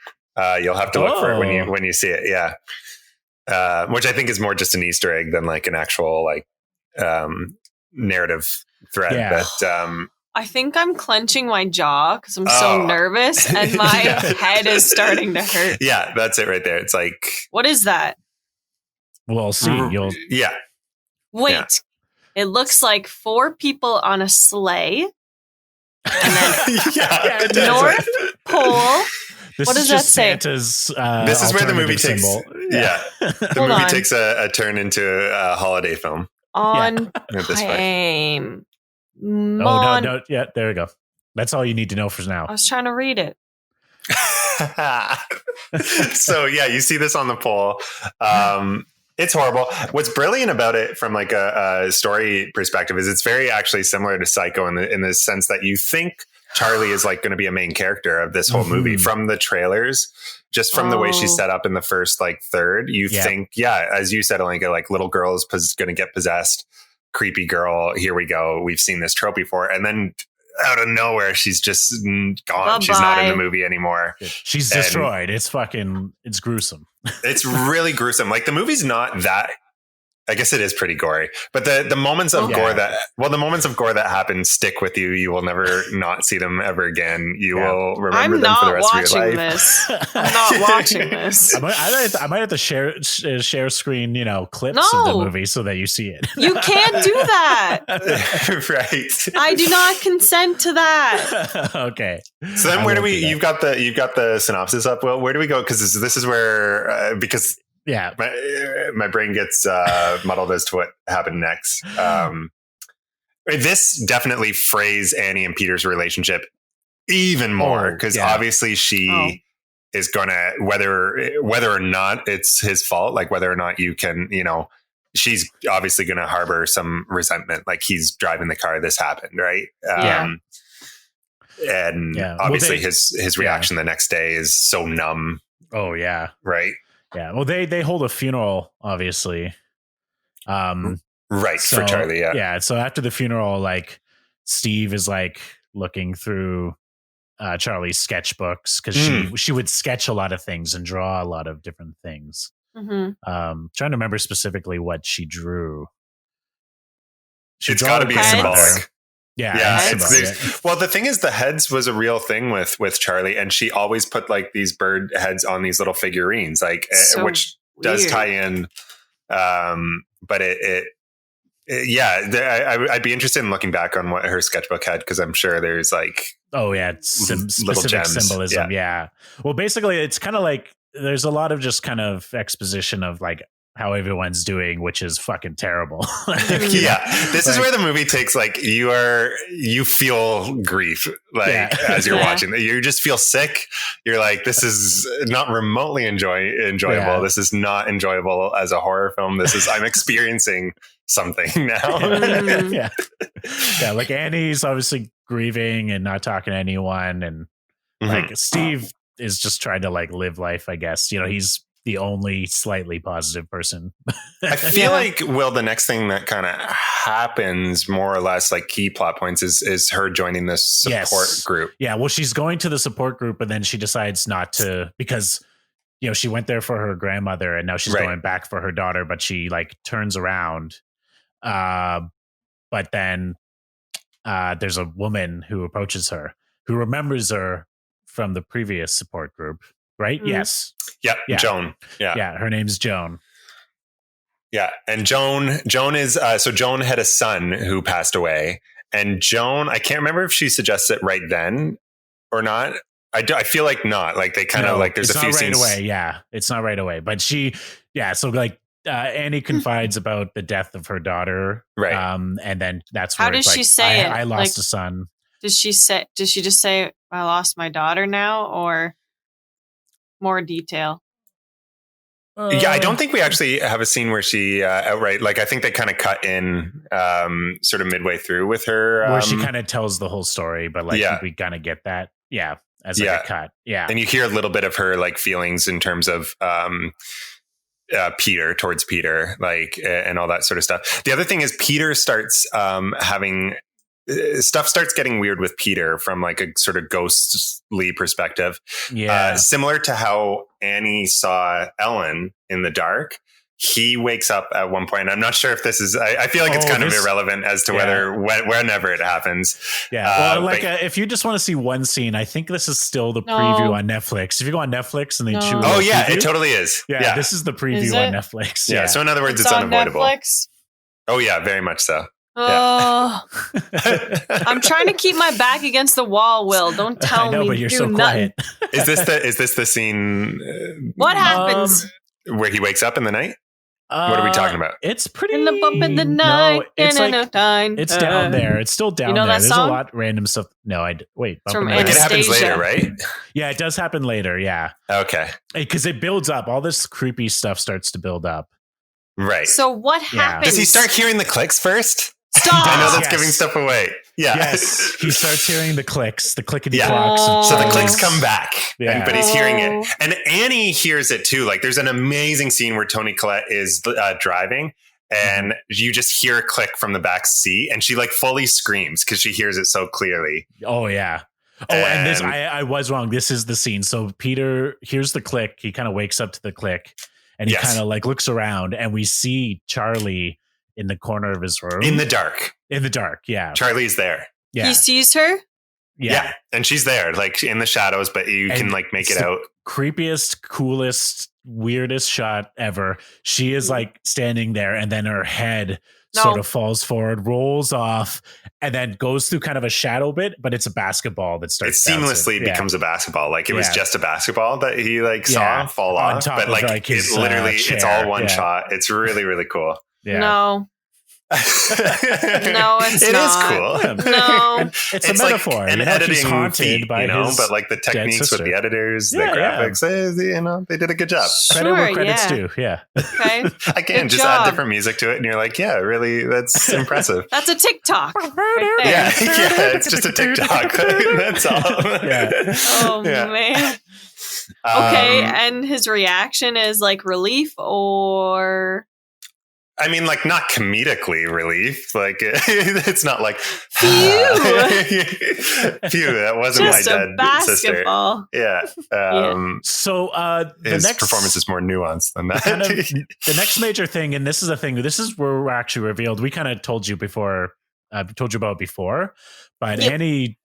You'll have to look for it when you see it. Yeah. Which I think is more just an Easter egg than like an actual like narrative thread. Yeah. But
I think I'm clenching my jaw because I'm so nervous and my head is starting to hurt.
Yeah, that's it right there. It's like,
what is that?
Well, see,
yeah.
Wait. Yeah. It looks like 4 people on a sleigh. And then North Pole. What does that say?
Santa's,
this is where the movie takes. Yeah, the movie takes a turn into a holiday film.
On Paimon.
Oh no! Yeah, there we go. That's all you need to know for now.
I was trying to read it.
So yeah, you see this on the pole. It's horrible. What's brilliant about it from like a story perspective is it's very actually similar to Psycho in the sense that you think Charlie is like going to be a main character of this whole movie from the trailers, just from the way she's set up in the first like third. You think, as you said, Alenka, like little girl is going to get possessed, creepy girl. Here we go. We've seen this trope before. And then out of nowhere, she's just gone. Bye-bye. She's not in the movie anymore.
She's destroyed. It's gruesome.
It's really gruesome. Like the movie's not that. I guess it is pretty gory, but the moments of gore that happen stick with you. You will never not see them ever again. You will remember them for the rest of your life.
I'm not watching this.
I might have to share screen, clips of the movie so that you see it.
You can't do that.
Right.
I do not consent to that.
Okay.
So then you've got the synopsis up. Well, where do we go? Because this is where, because
yeah,
my brain gets muddled as to what happened next. This definitely frays Annie and Peter's relationship even more because obviously she is gonna whether or not it's his fault, like whether or not you can, she's obviously gonna harbor some resentment. Like he's driving the car, this happened, right? And obviously his reaction the next day is so numb.
Oh yeah,
right.
Yeah, well, they hold a funeral, obviously.
Right, for Charlie, yeah.
Yeah, so after the funeral, like, Steve is, like, looking through Charlie's sketchbooks, because she would sketch a lot of things and draw a lot of different things.
Mm-hmm.
Trying to remember specifically what she drew.
It's got to be symbolic.
Yeah.
Well, the thing is, the heads was a real thing with Charlie, and she always put like these bird heads on these little figurines, like which does tie in. But it I'd be interested in looking back on what her sketchbook had, because I'm sure there's like
specific symbolism. Yeah. Well, basically, it's kind of like there's a lot of just kind of exposition of like how everyone's doing, which is fucking terrible.
This is where the movie takes like you feel grief as you're watching. You just feel sick. You're like, this is not remotely enjoyable. Yeah. This is not enjoyable as a horror film. I'm experiencing something now.
Yeah. Like Annie's obviously grieving and not talking to anyone, and like Steve is just trying to like live life, I guess. He's the only slightly positive person.
I feel like, Will, the next thing that kind of happens, more or less, like key plot points, is her joining this support group.
Yeah, well, she's going to the support group, but then she decides not to, because she went there for her grandmother, and now she's going back for her daughter, but she like turns around. But then there's a woman who approaches her, who remembers her from the previous support group. Right? Mm-hmm. Yes.
Yep. Yeah. Joan.
Yeah. Her name's Joan.
Yeah. And Joan is, so Joan had a son who passed away, and Joan, I can't remember if she suggests it right then or not. I feel like not. Like they kind of like there's a few scenes.
Away. Yeah. It's not right away. But so like Annie confides about the death of her daughter.
Right.
And then that's where
how does she say it?
I lost a son.
Does she just say, I lost my daughter now, or more detail?
I don't think we actually have a scene where she outright, like I think they kind of cut in sort of midway through with her.
Where she kind of tells the whole story, but like we kind of get that. Yeah. As like a cut. Yeah.
And you hear a little bit of her like feelings in terms of towards Peter, like, and all that sort of stuff. The other thing is Peter starts having... stuff starts getting weird with Peter from like a sort of ghostly perspective.
Yeah.
Similar to how Annie saw Ellen in the dark. He wakes up at one point. I'm not sure if this is, I feel like it's kind of irrelevant as to whenever it happens.
Yeah. Well, if you just want to see one scene, I think this is still the preview on Netflix. If you go on Netflix and they choose.
Oh yeah, preview, it totally is.
Yeah. This is the preview on Netflix.
Yeah. So in other words, it's unavoidable. Netflix? Oh yeah, very much so.
Oh, I'm trying to keep my back against the wall, Will. Don't tell me.
But you're so quiet.
Is this the scene?
What happens?
Where he wakes up in the night? What are we talking about?
It's pretty.
In the bump in the night.
No, it's it's down there. It's still down there. There's
song?
a lot of random stuff. No, wait.
It's from
it happens later, right?
Yeah, it does happen later. Yeah.
Okay.
Because it builds up. All this creepy stuff starts to build up.
Right.
So what happens?
Does he start hearing the clicks first?
Stop!
I know that's giving stuff away. Yeah.
Yes. He starts hearing the clicks, the clickety clocks.
So the clicks come back, but he's hearing it.
Oh.
And Annie hears it too. Like there's an amazing scene where Toni Collette is driving, and you just hear a click from the back seat, and she like fully screams because she hears it so clearly.
Oh yeah. Oh, and this, I was wrong. This is the scene. So Peter hears the click. He kind of wakes up to the click, and he kind of like looks around, and we see Charlie in the corner of his room.
In the dark,
yeah.
Charlie's there.
Yeah. He sees her?
Yeah. And she's there, like in the shadows, but you can like make it out.
Creepiest, coolest, weirdest shot ever. She is like standing there, and then her head sort of falls forward, rolls off, and then goes through kind of a shadow bit, but it's a basketball that starts
seamlessly becomes a basketball. Like it was just a basketball that he like saw fall off, but like his, it literally it's all one shot. It's really, really cool.
Yeah.
No. No, it's
it
not.
It is cool.
No.
it's a metaphor.
Like an editing feat,
by
but like the techniques with the editors, the graphics, they did a good job.
Credit where credit's due. Yeah.
Okay.
Again, just add different music to it, and you're like, yeah, really, that's impressive.
That's a TikTok. Right there.
Yeah, it's just a TikTok. That's all.
Yeah.
Oh man. Okay, and his reaction is like relief, or
I mean, like not comedically relief. Like it's not like
phew,
that wasn't
just
my dead
basketball.
Sister. Yeah.
So
his performance is more nuanced than that.
The next major thing, and this is a thing. This is where we're actually revealed. We kind of told you before. Told you about before, but Annie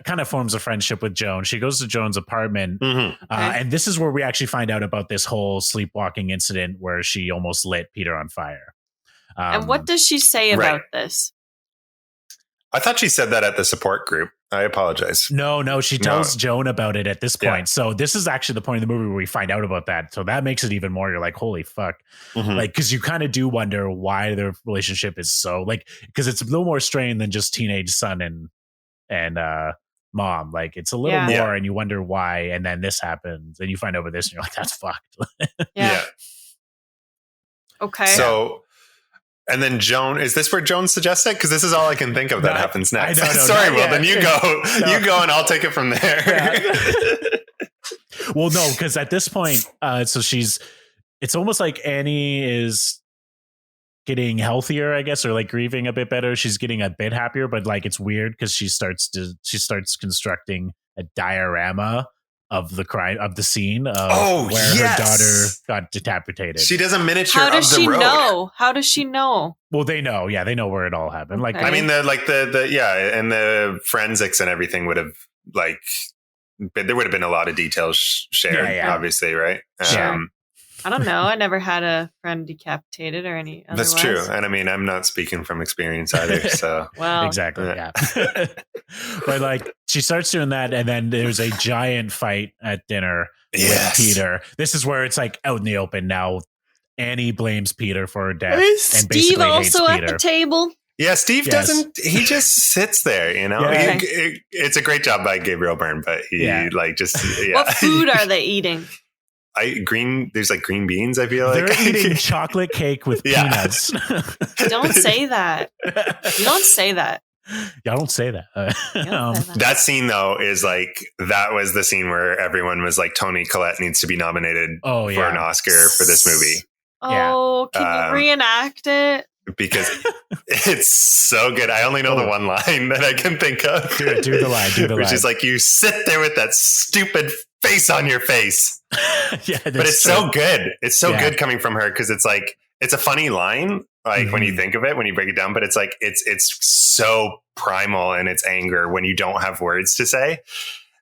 kind of forms a friendship with Joan. She goes to Joan's apartment, and this is where we actually find out about this whole sleepwalking incident where she almost lit Peter on fire.
And what does she say about this?
I thought she said that at the support group. I apologize.
No, she tells Joan about it at this point.
Yeah.
So this is actually the point of the movie where we find out about that. So that makes it even more. You're like, holy fuck.
Mhm.
Like, because you kind of do wonder why their relationship is so like, because it's a little more strained than just teenage son and mom. Like, it's a little more, and you wonder why. And then this happens, and you find out about this, and you're like, that's fucked.
Yeah.
Okay.
So. And then Joan, is this where Joan suggested? Because this is all I can think of that happens next. Sorry, Will. Then you go. You go, and I'll take it from there.
Yeah. Well, no, because at this point, so it's almost like Annie is getting healthier, I guess, or like grieving a bit better. She's getting a bit happier, but like it's weird because she starts constructing a diorama of the crime of the scene of where her daughter got decapitated.
She does a miniature.
How does
of the
she
road.
know? How does she know?
Well, they know. Yeah, they know where it all happened. Like,
I mean, and the forensics and everything would have there would have been a lot of details shared, obviously, right?
I don't know. I never had a friend decapitated or any. Otherwise.
That's true, and I mean, I'm not speaking from experience either. So,
well,
exactly, yeah. But like, she starts doing that, and then there's a giant fight at dinner with Peter. This is where it's like out in the open now. Annie blames Peter for her death, and
Steve
basically
also
hates
at
Peter.
the table.
Yeah, Steve doesn't. He just sits there, you know.
Yeah.
It's a great job by Gabriel Byrne, but he
What food are they eating?
There's like green beans. I feel like
they're eating chocolate cake with peanuts.
Don't say that. You don't say that.
Yeah, I don't say that.
That scene though is like that was the scene where everyone was like, Toni Collette needs to be nominated for an Oscar for this movie.
Oh, can you reenact it?
Because it's so good. I only know the one line that I can think of.
Do the line.
Which is like, you sit there with that stupid face on your face. But it's so good. It's so good coming from her because it's like, it's a funny line, like when you think of it, when you break it down, but it's like, it's so primal in its anger when you don't have words to say.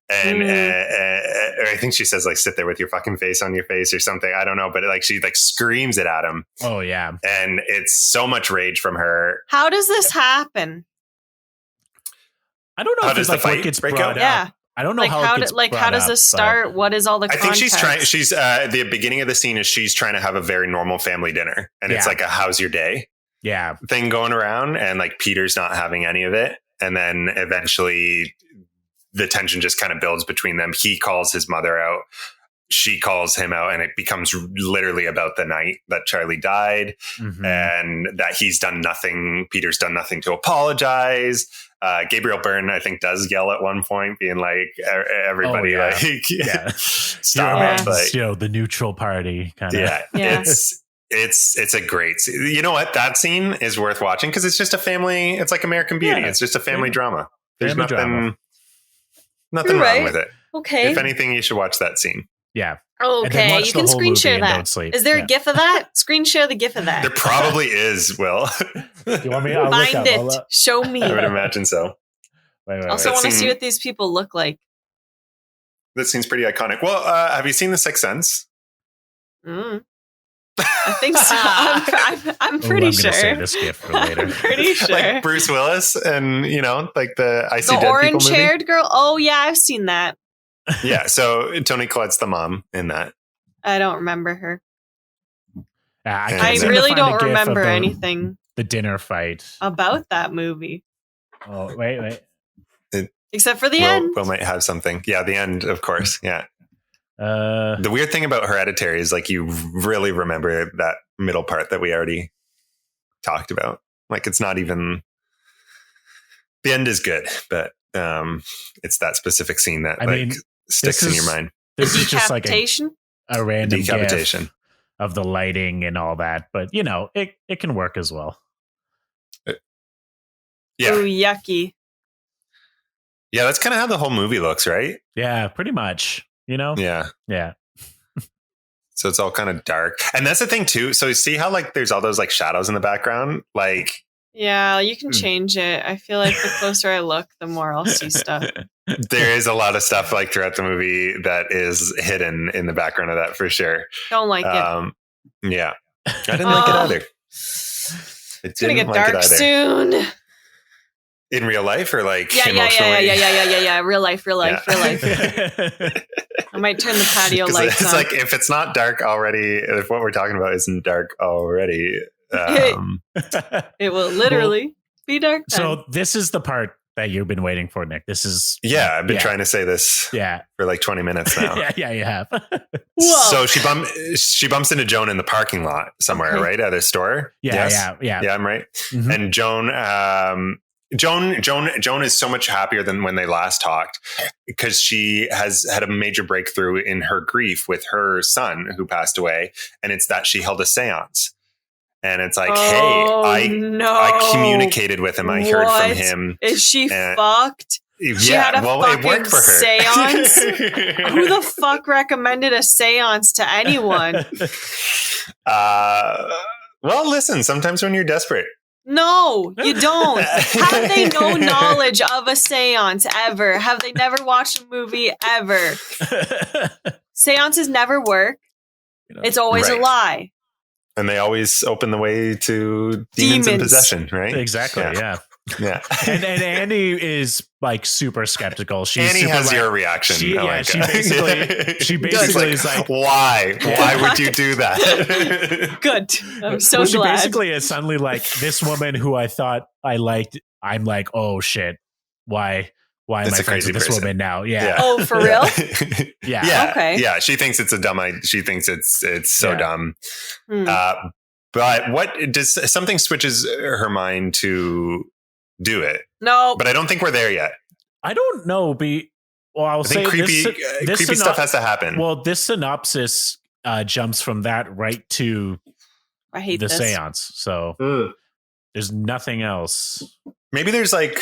And I think she says like, sit there with your fucking face on your face or something. I don't know. But like, she like screams it at him.
Oh yeah.
And it's so much rage from her.
How does this happen?
I don't know if it's like what gets brought up.
Yeah.
I don't know
like
how it gets brought
how does this start? What is all the
I think she's the beginning of the scene is she's trying to have a very normal family dinner. And it's like a how's your day thing going around. And like Peter's not having any of it. And then eventually the tension just kind of builds between them. He calls his mother out. She calls him out, and it becomes literally about the night that Charlie died and that he's done nothing. Peter's done nothing to apologize. Gabriel Byrne, I think, does yell at one point, being like, everybody, stop.
Like, the neutral party kind of.
Yeah. It's a great scene. You know what? That scene is worth watching because it's just a family. It's like American Beauty. It's just a family drama. There's nothing wrong with it.
Okay.
If anything, you should watch that scene.
Yeah.
Okay. You can screen share that. Is there a GIF of that? Screen share the GIF of that.
There probably is, Will.
You want me?
Find it. Show me.
I would imagine so.
I also want to see what these people look like.
That seems pretty iconic. Well, have you seen The Sixth Sense?
I think so. I'm pretty sure.
Say this GIF for later.
I'm pretty sure.
Like Bruce Willis and, like the I See Dead People movie.
The orange-haired girl? Oh, yeah, I've seen that.
Yeah, so Toni Collette's the mom in that.
I don't remember her.
I
really don't remember anything.
The dinner fight.
About that movie.
Oh, wait.
Except for the end.
Will might have something. Yeah, the end, of course. Yeah. The weird thing about Hereditary is like you really remember that middle part that we already talked about. Like it's not even the end is good, but it's that specific scene that sticks in your mind.
This is just like a random
decapitation
GIF of the lighting and all that, but it can work as well.
Yeah.
Ooh, yucky.
Yeah, that's kind of how the whole movie looks, right?
Yeah, pretty much.
Yeah. So it's all kind of dark. And that's the thing too. So you see how like there's all those like shadows in the background? Like
yeah, you can change it. I feel like the closer I look, the more I'll see stuff.
There is a lot of stuff like throughout the movie that is hidden in the background of that for sure.
Don't like it.
Yeah. I didn't like it either.
It's gonna get dark soon.
In real life or like
yeah. Real life.
Yeah.
I might turn the patio lights
it's
on.
like if it's not dark already, if what we're talking about isn't dark already,
it will literally be dark then.
So this is the part that you've been waiting for, Nick. This is
I've been trying to say this for like 20 minutes now.
yeah, you have.
So she bumps into Joan in the parking lot somewhere, right? At a store.
Yeah,
I'm right. Mm-hmm. And Joan is so much happier than when they last talked because she has had a major breakthrough in her grief with her son who passed away. And it's that she held a seance. And it's like, I communicated with him. I heard from him.
Is she fucked? She
Yeah,
had a
it worked for her.
Seance? Who the fuck recommended a seance to anyone?
Well, listen, sometimes when you're desperate.
No, you don't. Have they no knowledge of a seance ever? Have they never watched a movie ever? Seances never work. It's always a lie.
And they always open the way to demons in possession, right?
Exactly, yeah. and Annie is like super skeptical.
Annie has your reaction.
She basically is like,
why would you do that?
Good. I'm so glad.
She basically is suddenly like, this woman who I thought I liked, I'm like, oh shit, why am I friends with this woman now? Yeah.
Oh, for real?
Yeah.
Okay.
Yeah. She thinks it's a dumb idea. She thinks it's so dumb. But what does something switches her mind to do it?
No.
But I don't think we're there yet.
I don't know. I think
creepy stuff has to happen.
Well, this synopsis jumps from that right to the seance. So there's nothing else.
Maybe there's like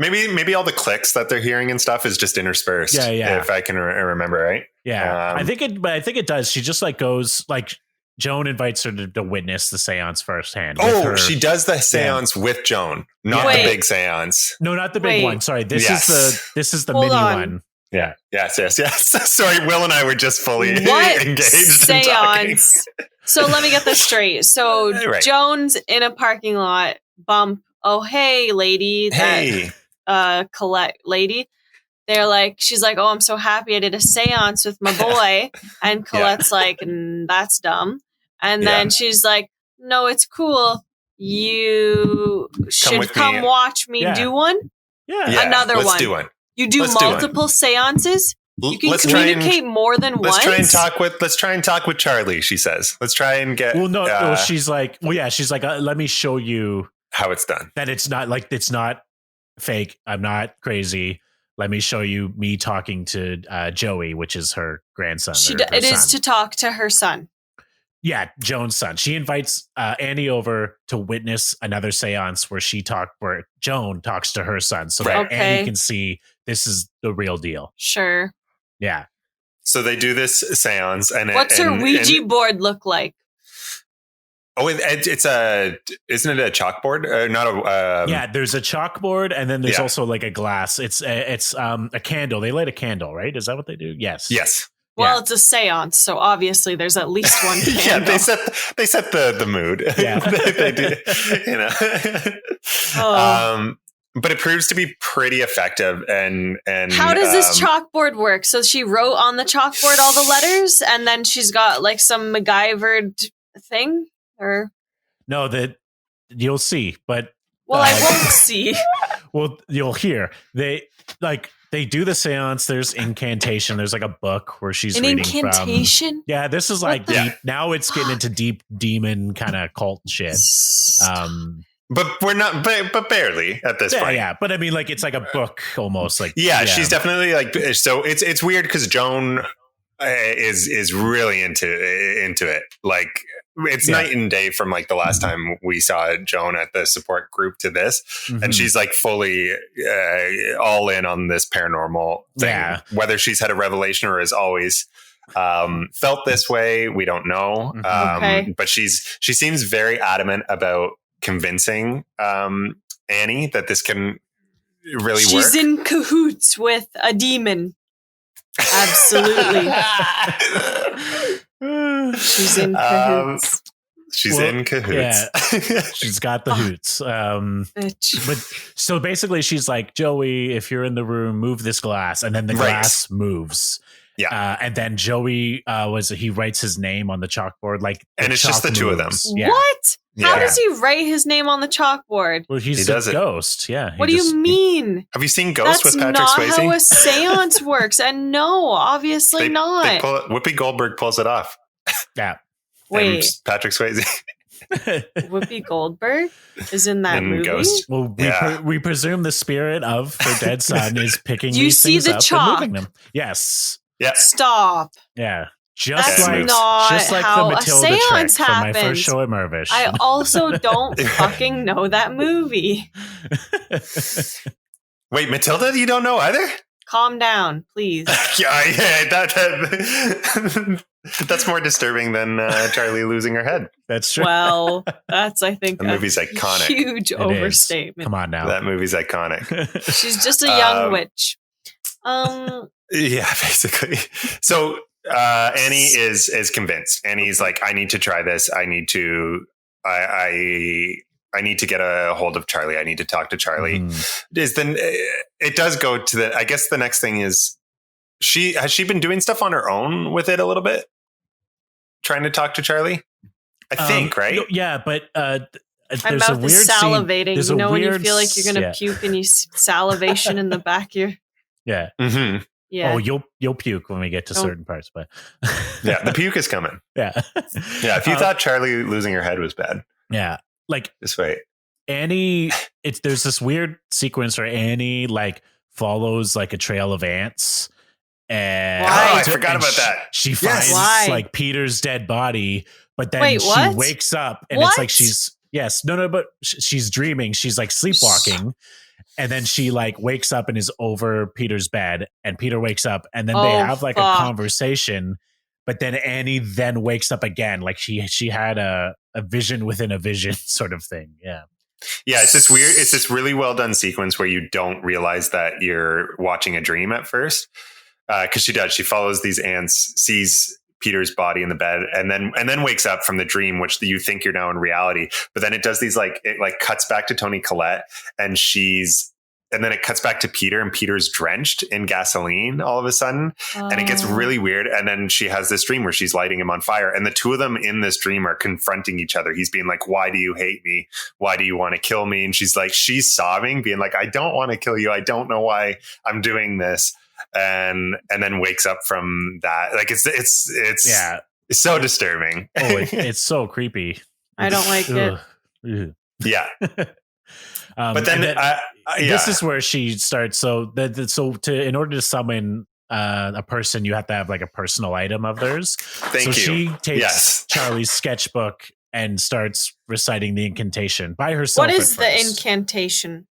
maybe all the clicks that they're hearing and stuff is just interspersed.
Yeah.
If I can remember right.
Yeah, I think it does. She just like goes like. Joan invites her to witness the seance firsthand.
She does the seance with Joan, not the big seance.
No, not the big one. Sorry, this is the mini one. Yeah.
Yes. Sorry, Will and I were just fully engaged
seance? In so let me get this straight. So Joan's in a parking lot. Bump. Oh, hey, lady. That Collette lady. They're like, she's like, oh, I'm so happy I did a seance with my boy. And Colette's like, that's dumb. And then she's like, no, it's cool. You should come watch me do one.
Yeah.
Another one.
Let's do one.
You do multiple seances? You can communicate more than once?
Let's try and talk with Charlie, she says. Let's try and get...
she's like, let me show you...
how it's done.
That it's not fake. I'm not crazy. Let me show you me talking to Joey, which is her grandson.
It is to talk to her son.
Yeah, Joan's son. She invites Annie over to witness another seance where Joan talks to her son, so that Annie can see this is the real deal.
Sure.
Yeah.
So they do this seance, and
what's her Ouija board look like?
Oh, isn't it a chalkboard?
There's a chalkboard, and then there's also like a glass. It's a candle. They light a candle, right? Is that what they do? Yes.
Well, it's a seance, so obviously there's at least one candle.
They set the mood.
Yeah,
they do. But it proves to be pretty effective. And
how does this chalkboard work? So she wrote on the chalkboard all the letters, and then she's got like some MacGyvered thing, or
no, that you'll see, but
I won't see.
Well, you'll hear. They do the seance. There's incantation. There's like a book where she's reading
incantation.
From. Yeah, this is like deep. Now it's getting into deep demon kind of cult shit.
But we're not, but barely at this point.
Yeah, but I mean, like it's like a book almost. Like
she's definitely like. So it's weird because Joan is really into it. Like it's night and day from like the last time we saw Joan at the support group to this, and she's like fully all in on this paranormal thing. Yeah. Whether she's had a revelation or has always felt this way, we don't know. But she seems very adamant about convincing Annie that this can really work.
She's in cahoots with a demon. Absolutely. She's in cahoots.
She's in cahoots.
Yeah, she's got the hoots. But so basically, she's like, Joey, if you're in the room, move this glass, and then the glass moves.
Yeah,
and then Joey he writes his name on the chalkboard, like,
and it's just the two of them.
Yeah.
What? How does he write his name on the chalkboard?
Well, he does a ghost. Yeah.
What do you mean?
Have you seen Ghost with Patrick Swayze?
That's not how a seance works. And no, obviously not.
Whoopi Goldberg pulls it off.
Yeah.
Wait. And Patrick Swayze.
Whoopi Goldberg is in that movie?
Ghost.
Well, we presume the spirit of her dead son is picking these
things up
and moving them. Yes.
Yeah.
Stop.
Yeah.
Just like how
the Matilda
a seance
trick
happens.
From my first show at Mervish.
I also don't fucking know that movie.
Wait, Matilda, you don't know either?
Calm down, please.
That's more disturbing than Charlie losing her head.
That's true.
Well, that's, I think,
the movie's iconic.
Huge overstatement.
Come on now.
That movie's iconic.
She's just a young witch.
Yeah, basically. So Annie is convinced. Annie's like, I need to try this. I need to get a hold of Charlie. I need to talk to Charlie. It does go to I guess the next thing is, has she been doing stuff on her own with it a little bit? Trying to talk to Charlie? I think, right?
Yeah, but
my
there's a
mouth
weird
is salivating.
Scene.
You know when you feel like you're going to puke and you salivation in the back of your...
Yeah.
Mm-hmm.
Yeah.
Oh, you'll puke when we get to certain parts, but
yeah, the puke is coming.
Yeah.
Yeah. If you thought Charlie losing her head was bad.
Yeah. Like,
just wait.
Annie, there's this weird sequence where Annie like follows like a trail of ants. And
I forgot about that.
She finds like Peter's dead body, but then she wakes up and it's like but she's dreaming. She's like sleepwalking. And then she like wakes up and is over Peter's bed, and Peter wakes up, and then they have like a conversation. But then Annie then wakes up again, like she had a vision within a vision sort of thing. Yeah,
yeah. It's this really well done sequence where you don't realize that you're watching a dream at first, because she does. She follows these ants, sees Peter's body in the bed, and then wakes up from the dream, which you think you're now in reality. But then it does these it cuts back to Toni Collette, and then it cuts back to Peter, and Peter's drenched in gasoline all of a sudden, and it gets really weird. And then she has this dream where she's lighting him on fire, and the two of them in this dream are confronting each other. He's being like, "Why do you hate me? Why do you want to kill me?" And she's sobbing, being like, "I don't want to kill you. I don't know why I'm doing this." And then wakes up from that. Like it's so disturbing.
Oh, it's so creepy.
I don't like it.
Yeah. But then
this is where she starts. In order to summon a person, you have to have like a personal item of theirs.
Thank you.
She takes Charlie's sketchbook and starts reciting the incantation by herself.
What is the incantation?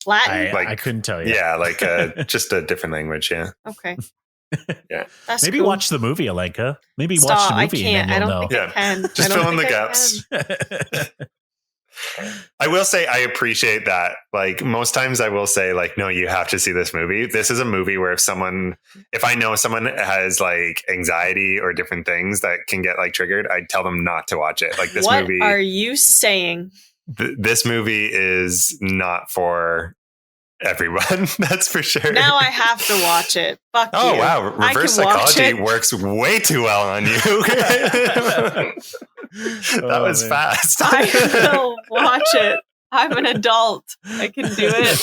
Latin?
I couldn't tell you.
Yeah, like just a different language. Yeah.
Okay.
Yeah.
That's
maybe
cool.
watch the movie, Alenka. Maybe watch the movie.
I can't.
And then
I don't think I can.
Just fill in the gaps. I will say I appreciate that. Like most times I will say like, no, you have to see this movie. This is a movie where if I know someone has like anxiety or different things that can get like triggered, I tell them not to watch it. Like this movie.
What are you saying?
This movie is not for everyone. That's for sure.
Now I have to watch it. Fuck you.
Oh wow, reverse psychology works way too well on you. That was fast.
I will watch it. I'm an adult. I can do it.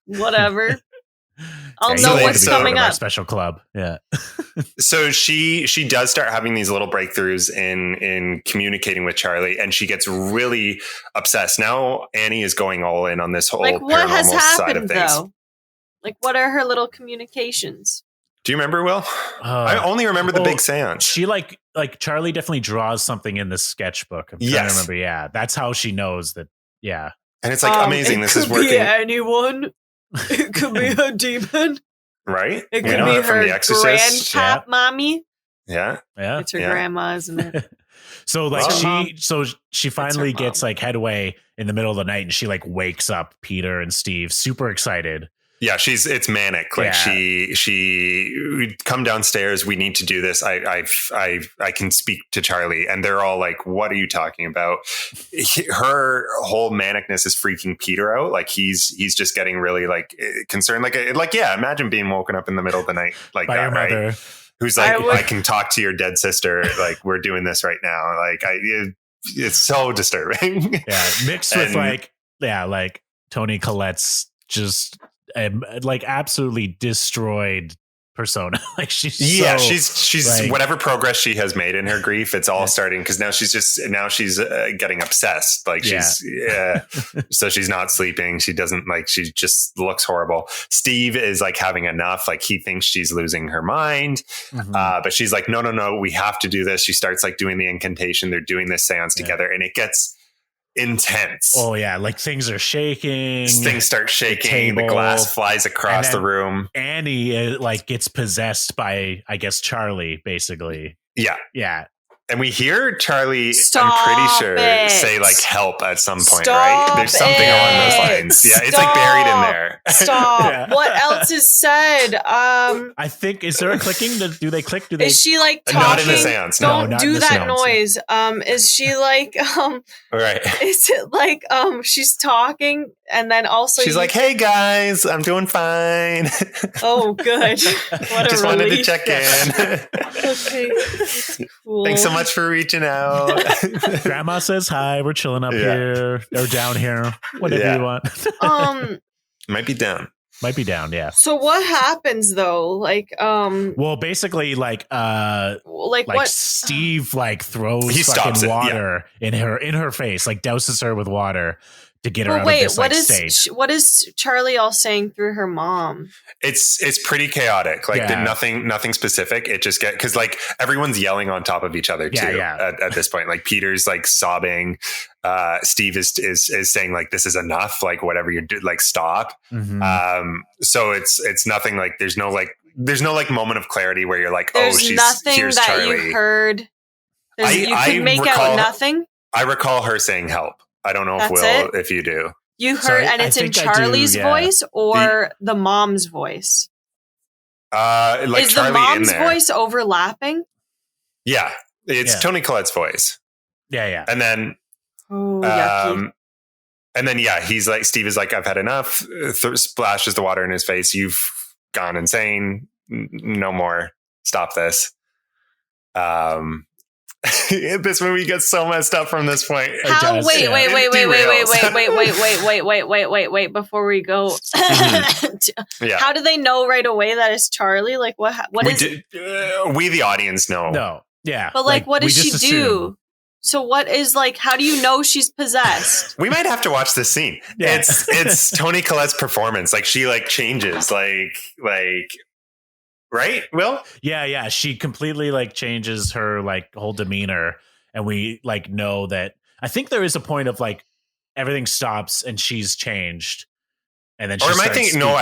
Whatever. I'll know what's coming up.
Special club. Yeah.
So she does start having these little breakthroughs in communicating with Charlie, and she gets really obsessed. Now Annie is going all in on this whole
what has
paranormal
happened,
side of things.
though? Like, what are her little communications?
Do you remember, Will? I only remember the big seance.
She like Charlie definitely draws something in the sketchbook. I'm trying to remember. Yeah, that's how she knows that. Yeah,
and it's like amazing. This is working.
It could be anyone. It could be a demon.
Right?
It could be her grandpap mommy.
Yeah.
Yeah.
It's her grandma, isn't it?
So like she finally gets like headway in the middle of the night, and she like wakes up Peter and Steve super excited.
Yeah, it's manic. Like she come downstairs. We need to do this. I can speak to Charlie, and they're all like, "What are you talking about?" Her whole manicness is freaking Peter out. Like he's just getting really like concerned. Like yeah, imagine being woken up in the middle of the night like
by
that,
your mother,
right? Who's like, I can talk to your dead sister. Like we're doing this right now. Like it's so disturbing.
Yeah, mixed with like Toni Collette's just like absolutely destroyed persona. Like she's
she's whatever progress she has made in her grief, it's all starting because now she's getting obsessed. Like she's so she's not sleeping. She doesn't like, she just looks horrible. Steve is like having enough. Like he thinks she's losing her mind, but she's like, no, we have to do this. She starts like doing the incantation. They're doing this seance together, and it gets intense.
Oh yeah, like things are shaking.
Things start shaking. The glass flies across the room.
Annie like gets possessed by, I guess, Charlie, basically.
Yeah. And we hear Charlie,
Stop
I'm pretty sure, say like help at some point, right? There's something along those lines. Yeah, it's like buried in there.
Stop. Yeah. What else is said?
I think, is there a clicking? Do they click? Do they?
Is she like talking?
Not in the seance.
Don't do that noise. Is she like
right.
Is it like she's talking and then also
she's like, hey guys, I'm doing fine.
Oh good. What
just wanted to check in.
Okay. Cool.
Thanks so much for reaching out.
Grandma says hi. We're chilling up here or down here. Whatever you want.
Might be down.
Might be down, yeah.
So what happens though? Like
well, basically like what Steve like throws fucking water in her face, like douses her with water to get her out of this state.
What is Charlie all saying through her mom?
It's pretty chaotic. Like nothing specific. It just because like everyone's yelling on top of each other too. At this point, like Peter's like sobbing. Steve is saying like, this is enough. Like whatever you do, like stop. So it's nothing like there's no moment of clarity where you're like,
here's nothing that Charlie. You heard. You could make out nothing.
I recall her saying help. I don't know if you do.
You heard, and it's in Charlie's voice or the mom's voice?
Like
is
Charlie
the mom's
in there.
Voice overlapping?
Yeah, it's Toni Collette's voice.
Yeah.
And then,
yucky.
And then, he's like, Steve is like, I've had enough. Splashes the water in his face. You've gone insane. No more. Stop this. This movie gets so messed up from this point.
Wait, before we go. How do they know right away that it's Charlie? Like what
we the audience know.
No. Yeah.
But like what does she do? So what is like, how do you know she's possessed?
We might have to watch this scene. Yeah. It's Toni Collette's performance. Like she like changes like right, Will?
Yeah. She completely like changes her like whole demeanor, and we like know that. I think there is a point of like everything stops and she's changed, and then. I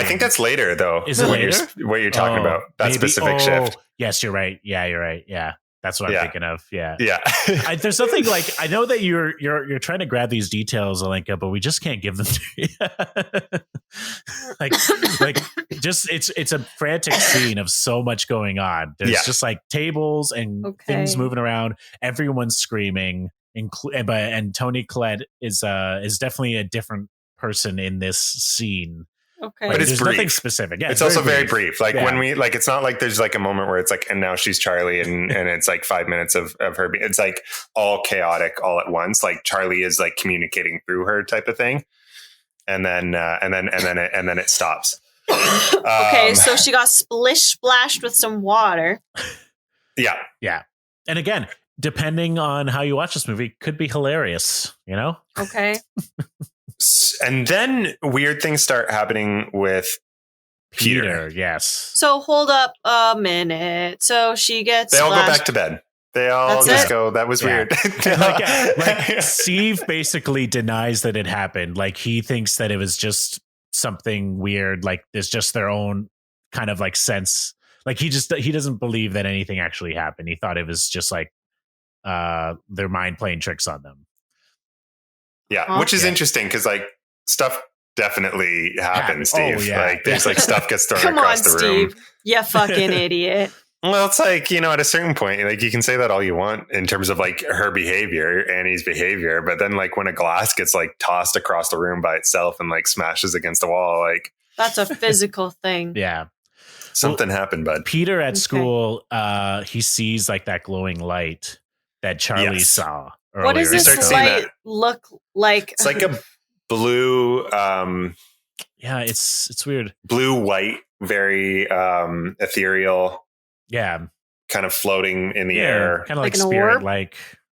think that's later though.
Is it later?
What you're talking about? That specific shift.
Yes, you're right. Yeah, you're right. Yeah. That's what I'm thinking of. Yeah. There's something like, I know that you're trying to grab these details, Alenka, but we just can't give them to you. like just it's a frantic scene of so much going on. There's just like tables and things moving around. Everyone's screaming, and Toni Collette is definitely a different person in this scene.
Okay.
But it's brief.
Nothing specific. Yeah,
it's also very brief. Like when we like, it's not like there's like a moment where it's like, and now she's Charlie, and it's like 5 minutes of her. It's like all chaotic all at once. Like Charlie is like communicating through her type of thing, and then it stops.
Okay, so she got splashed with some water.
Yeah.
And again, depending on how you watch this movie, could be hilarious. You know?
Okay.
And then weird things start happening with Peter.
Yes.
So hold up a minute. So she gets.
They all go back to bed. They all go. That was weird.
like Steve basically denies that it happened. Like he thinks that it was just something weird. Like there's just their own kind of like sense. Like he doesn't believe that anything actually happened. He thought it was just like their mind playing tricks on them.
Yeah, which is interesting because like stuff definitely happen, Steve.
Oh, yeah.
Like there's like stuff gets thrown
Come
across
on,
the room.
Steve. You fucking idiot.
Well, it's like, at a certain point, like you can say that all you want in terms of like her behavior, Annie's behavior, but then like when a glass gets like tossed across the room by itself and like smashes against the wall, like
that's a physical thing.
Yeah.
Something happened, bud.
Peter at school, he sees like that glowing light that Charlie saw earlier.
What does this light look like?
It's like a blue,
yeah, it's weird.
Blue, white, very ethereal.
Yeah.
Kind of floating in the air.
Kind of like spirit, orb? Like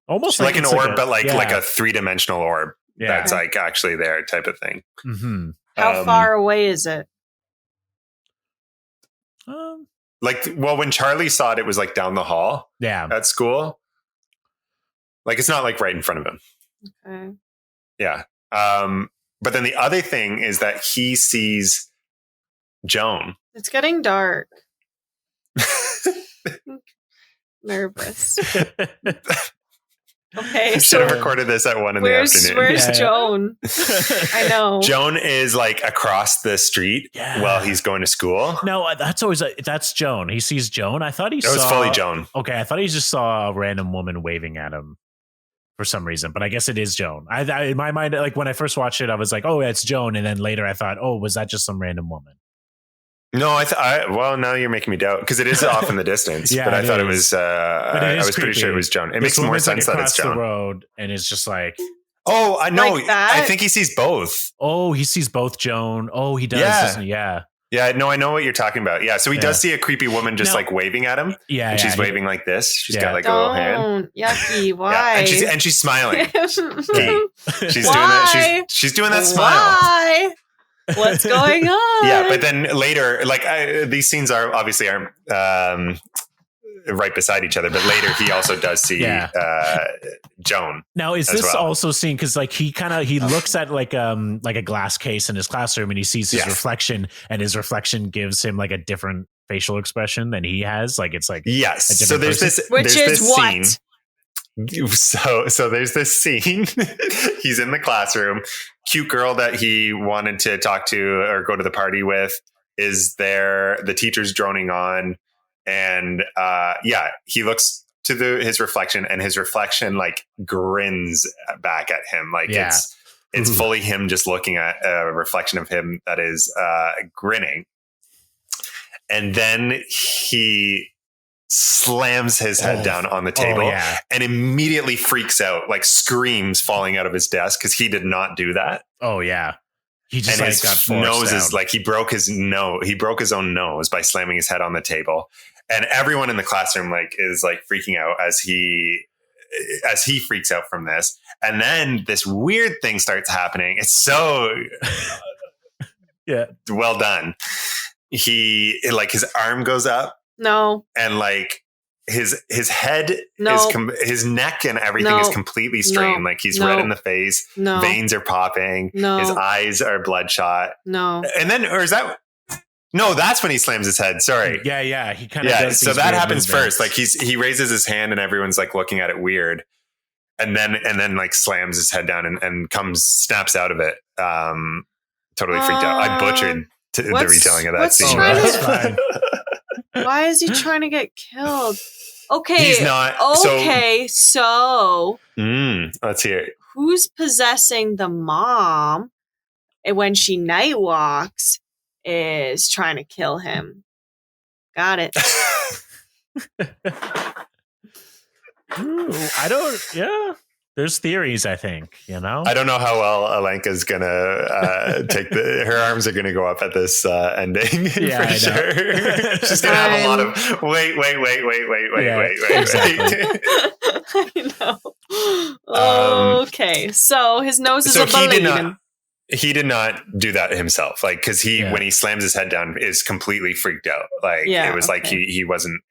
almost like
an orb, but like a 3-dimensional orb that's like actually there type of thing.
Mm-hmm.
How far away is it?
When Charlie saw it, it was like down the hall at school. Like it's not like right in front of him.
Okay.
Yeah. But then the other thing is that he sees Joan.
It's getting dark. Nervous. Okay,
should have recorded this at 1 in the afternoon.
Where's Joan? I know.
Joan is like across the street while he's going to school.
No, that's Joan. He sees Joan. I thought he saw.
It was fully Joan.
Okay, I thought he just saw a random woman waving at him for some reason, but I guess it is Joan. I in my mind, like when I first watched it, I was like, "Oh, it's Joan," and then later I thought, "Oh, was that just some random woman?"
No, well, now you're making me doubt because it is off in the distance. But I thought it was. I was pretty sure it was Joan. It makes more sense that it's Joan.
The road, and it's just like,
oh, I know.
Like that?
I think he sees both.
Oh, he sees both Joan. Oh, he does. Doesn't he? Yeah.
Yeah, no, I know what you're talking about. Yeah, so he does see a creepy woman just like waving at him.
Yeah,
and she's waving like this. She's got like a little hand.
Yucky! Why?
Yeah, and she's smiling. She's doing that. She's doing that smile.
Why? What's going on?
Yeah, but then later, like these scenes aren't right beside each other, but later he also does see Joan.
Now, is this also seen because like he looks at like a glass case in his classroom and he sees his reflection, and his reflection gives him like a different facial expression than he has. Like it's like
so there's
person.
this scene. So there's this scene. He's in the classroom. Cute girl that he wanted to talk to or go to the party with is there. The teacher's droning on, and he looks to his reflection, and his reflection like grins back at him. Like it's fully him just looking at a reflection of him that is grinning, and then he slams his head down on the table and immediately freaks out, like screams falling out of his desk because he did not do that.
Oh yeah. He just
and
like
his nose is like he broke his own nose by slamming his head on the table. And everyone in the classroom like is like freaking out as he freaks out from this. And then this weird thing starts happening. It's so well done. He like his arm goes up.
No.
And like his head is his neck and everything is completely strained. Like he's red in the face. Veins are popping. His eyes are bloodshot. And then, or is that? No, that's when he slams his head. Sorry.
Yeah. He kind of does.
So that happens first. Like he raises his hand and everyone's like looking at it weird. And then like slams his head down and snaps out of it. Totally freaked out. I butchered the retelling of that scene.
That's fine.
Why is he trying to get killed? Okay.
He's not.
Okay, so
let's hear it.
Who's possessing the mom when she night walks is trying to kill him. Got it.
There's theories, I think,
I don't know how well Alenka's gonna take her arms are gonna go up at this ending for sure. She's gonna have a lot of wait.
Exactly. I know. Okay, so his nose is bleeding.
He did not do that himself, like because when he slams his head down, is completely freaked out. Like it was like he wasn't.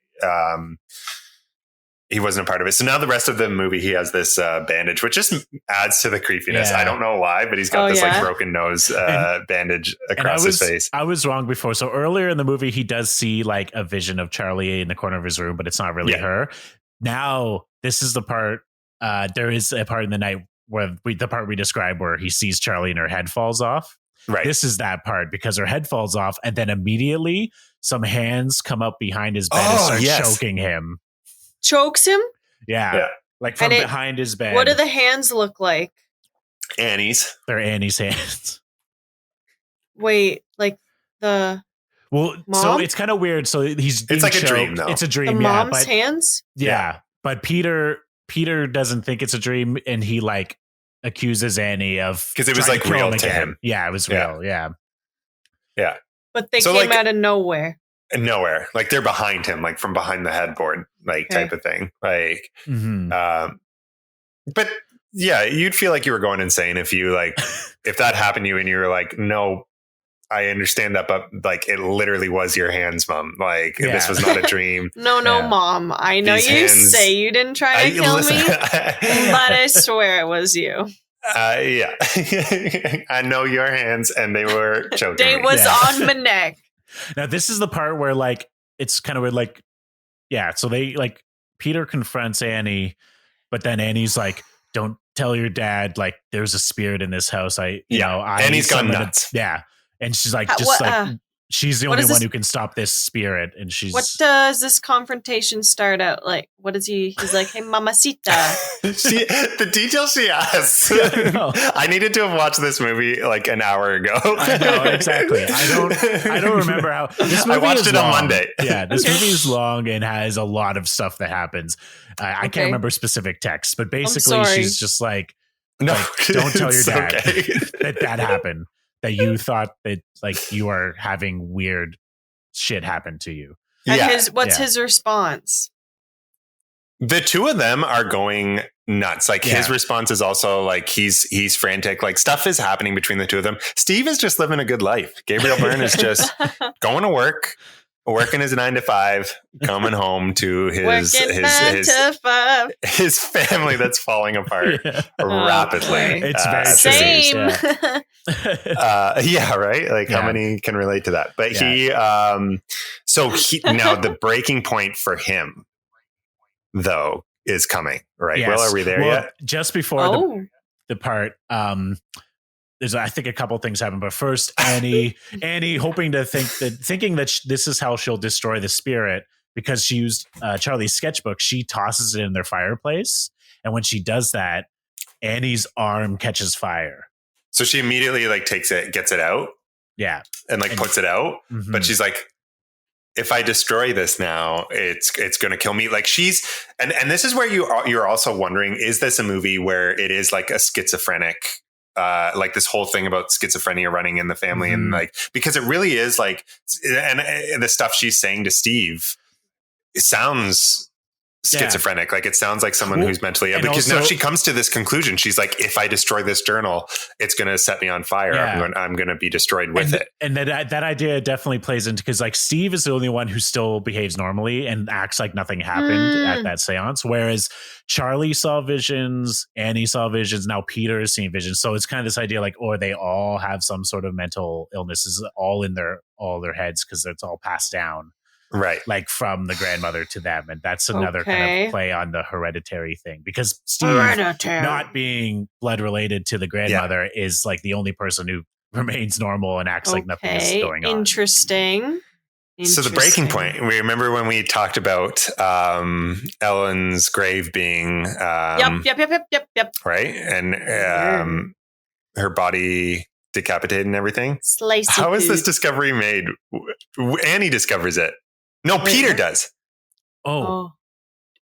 He wasn't a part of it. So now the rest of the movie, he has this bandage, which just adds to the creepiness. I don't know why, but he's got this like broken nose bandage across his face.
I was wrong before. So earlier in the movie, he does see like a vision of Charlie in the corner of his room, but it's not really her. Now, this is the part. There is a part in the night where the part we described where he sees Charlie and her head falls off.
Right.
This is that part because her head falls off, and then immediately some hands come up behind his bed and start choking him.
Chokes him?
Yeah. Like from behind his bed.
What do the hands look like?
Annie's.
They're Annie's hands.
Wait, like the
mom? So it's kind of weird. So it's
like
choked.
A dream, though.
It's a dream.
The mom's hands?
Yeah. But Peter doesn't think it's a dream, and he like accuses Annie of
because it was like real to him.
Yeah, it was real. Yeah.
But they came out of nowhere.
Nowhere, like they're behind him, like from behind the headboard, like type of thing. Like, but yeah, you'd feel like you were going insane if you like if that happened to you and you were like, no, I understand that, but like it literally was your hands, Mom. Like this was not a dream.
No, Mom. I know you say you didn't try to kill me, but I swear it was you.
Yeah, I know your hands, and they were choking.
They was on my neck.
Now this is the part where like it's kind of weird. Like, so they like Peter confronts Annie, but then Annie's like, "Don't tell your dad. Like, there's a spirit in this house. Annie's
gone nuts.
Yeah." And she's like, she's the only one who can stop this spirit. And she's.
What does this confrontation start out like? What is he? He's like, "Hey, mamacita."
The details she asks. I needed to have watched this movie like an hour ago.
I know exactly. I don't remember how. This movie
I watched it on Monday.
Yeah, this movie is long and has a lot of stuff that happens. I can't remember specific texts, but basically, she's just like, "No, don't tell your dad that happened." That you thought that like you are having weird shit happen to you.
And what's his response?
The two of them are going nuts. Like his response is also like he's frantic. Like stuff is happening between the two of them. Steve is just living a good life. Gabriel Byrne is just going to work, working his 9 to 5, coming home to his family that's falling apart rapidly.
It's very
same.
Right. Like how many can relate to that? But he now the breaking point for him though is coming. Right.
Yes.
Well, are we there yet?
Just before the part, there's I think a couple things happen, but first Annie thinking that this is how she'll destroy the spirit because she used Charlie's sketchbook. She tosses it in their fireplace, and when she does that, Annie's arm catches fire.
So she immediately like takes it, gets it out, and puts it out. Mm-hmm. But she's like, if I destroy this now, it's going to kill me. Like she's and this is where you're also wondering, is this a movie where it is like a schizophrenic? Like this whole thing about schizophrenia running in the family and like, because it really is like, and the stuff she's saying to Steve, it sounds schizophrenic. Like it sounds like someone who's mentally ill because now she comes to this conclusion. She's like, if I destroy this journal, it's going to set me on fire. I'm going to be destroyed with it.
And that idea definitely plays into, because like Steve is the only one who still behaves normally and acts like nothing happened at that seance. Whereas Charlie saw visions, Annie saw visions. Now Peter is seeing visions. So it's kind of this idea like, or they all have some sort of mental illnesses all in their heads because it's all passed down.
Right.
Like from the grandmother to them. And that's another kind of play on the hereditary thing, because Steve not being blood related to the grandmother is like the only person who remains normal and acts like nothing is going on.
Interesting.
So the breaking point, we remember when we talked about Ellen's grave being
yep.
Right. And her body decapitated and everything. How is this discovery made? Annie discovers it. No, Peter does.
Oh.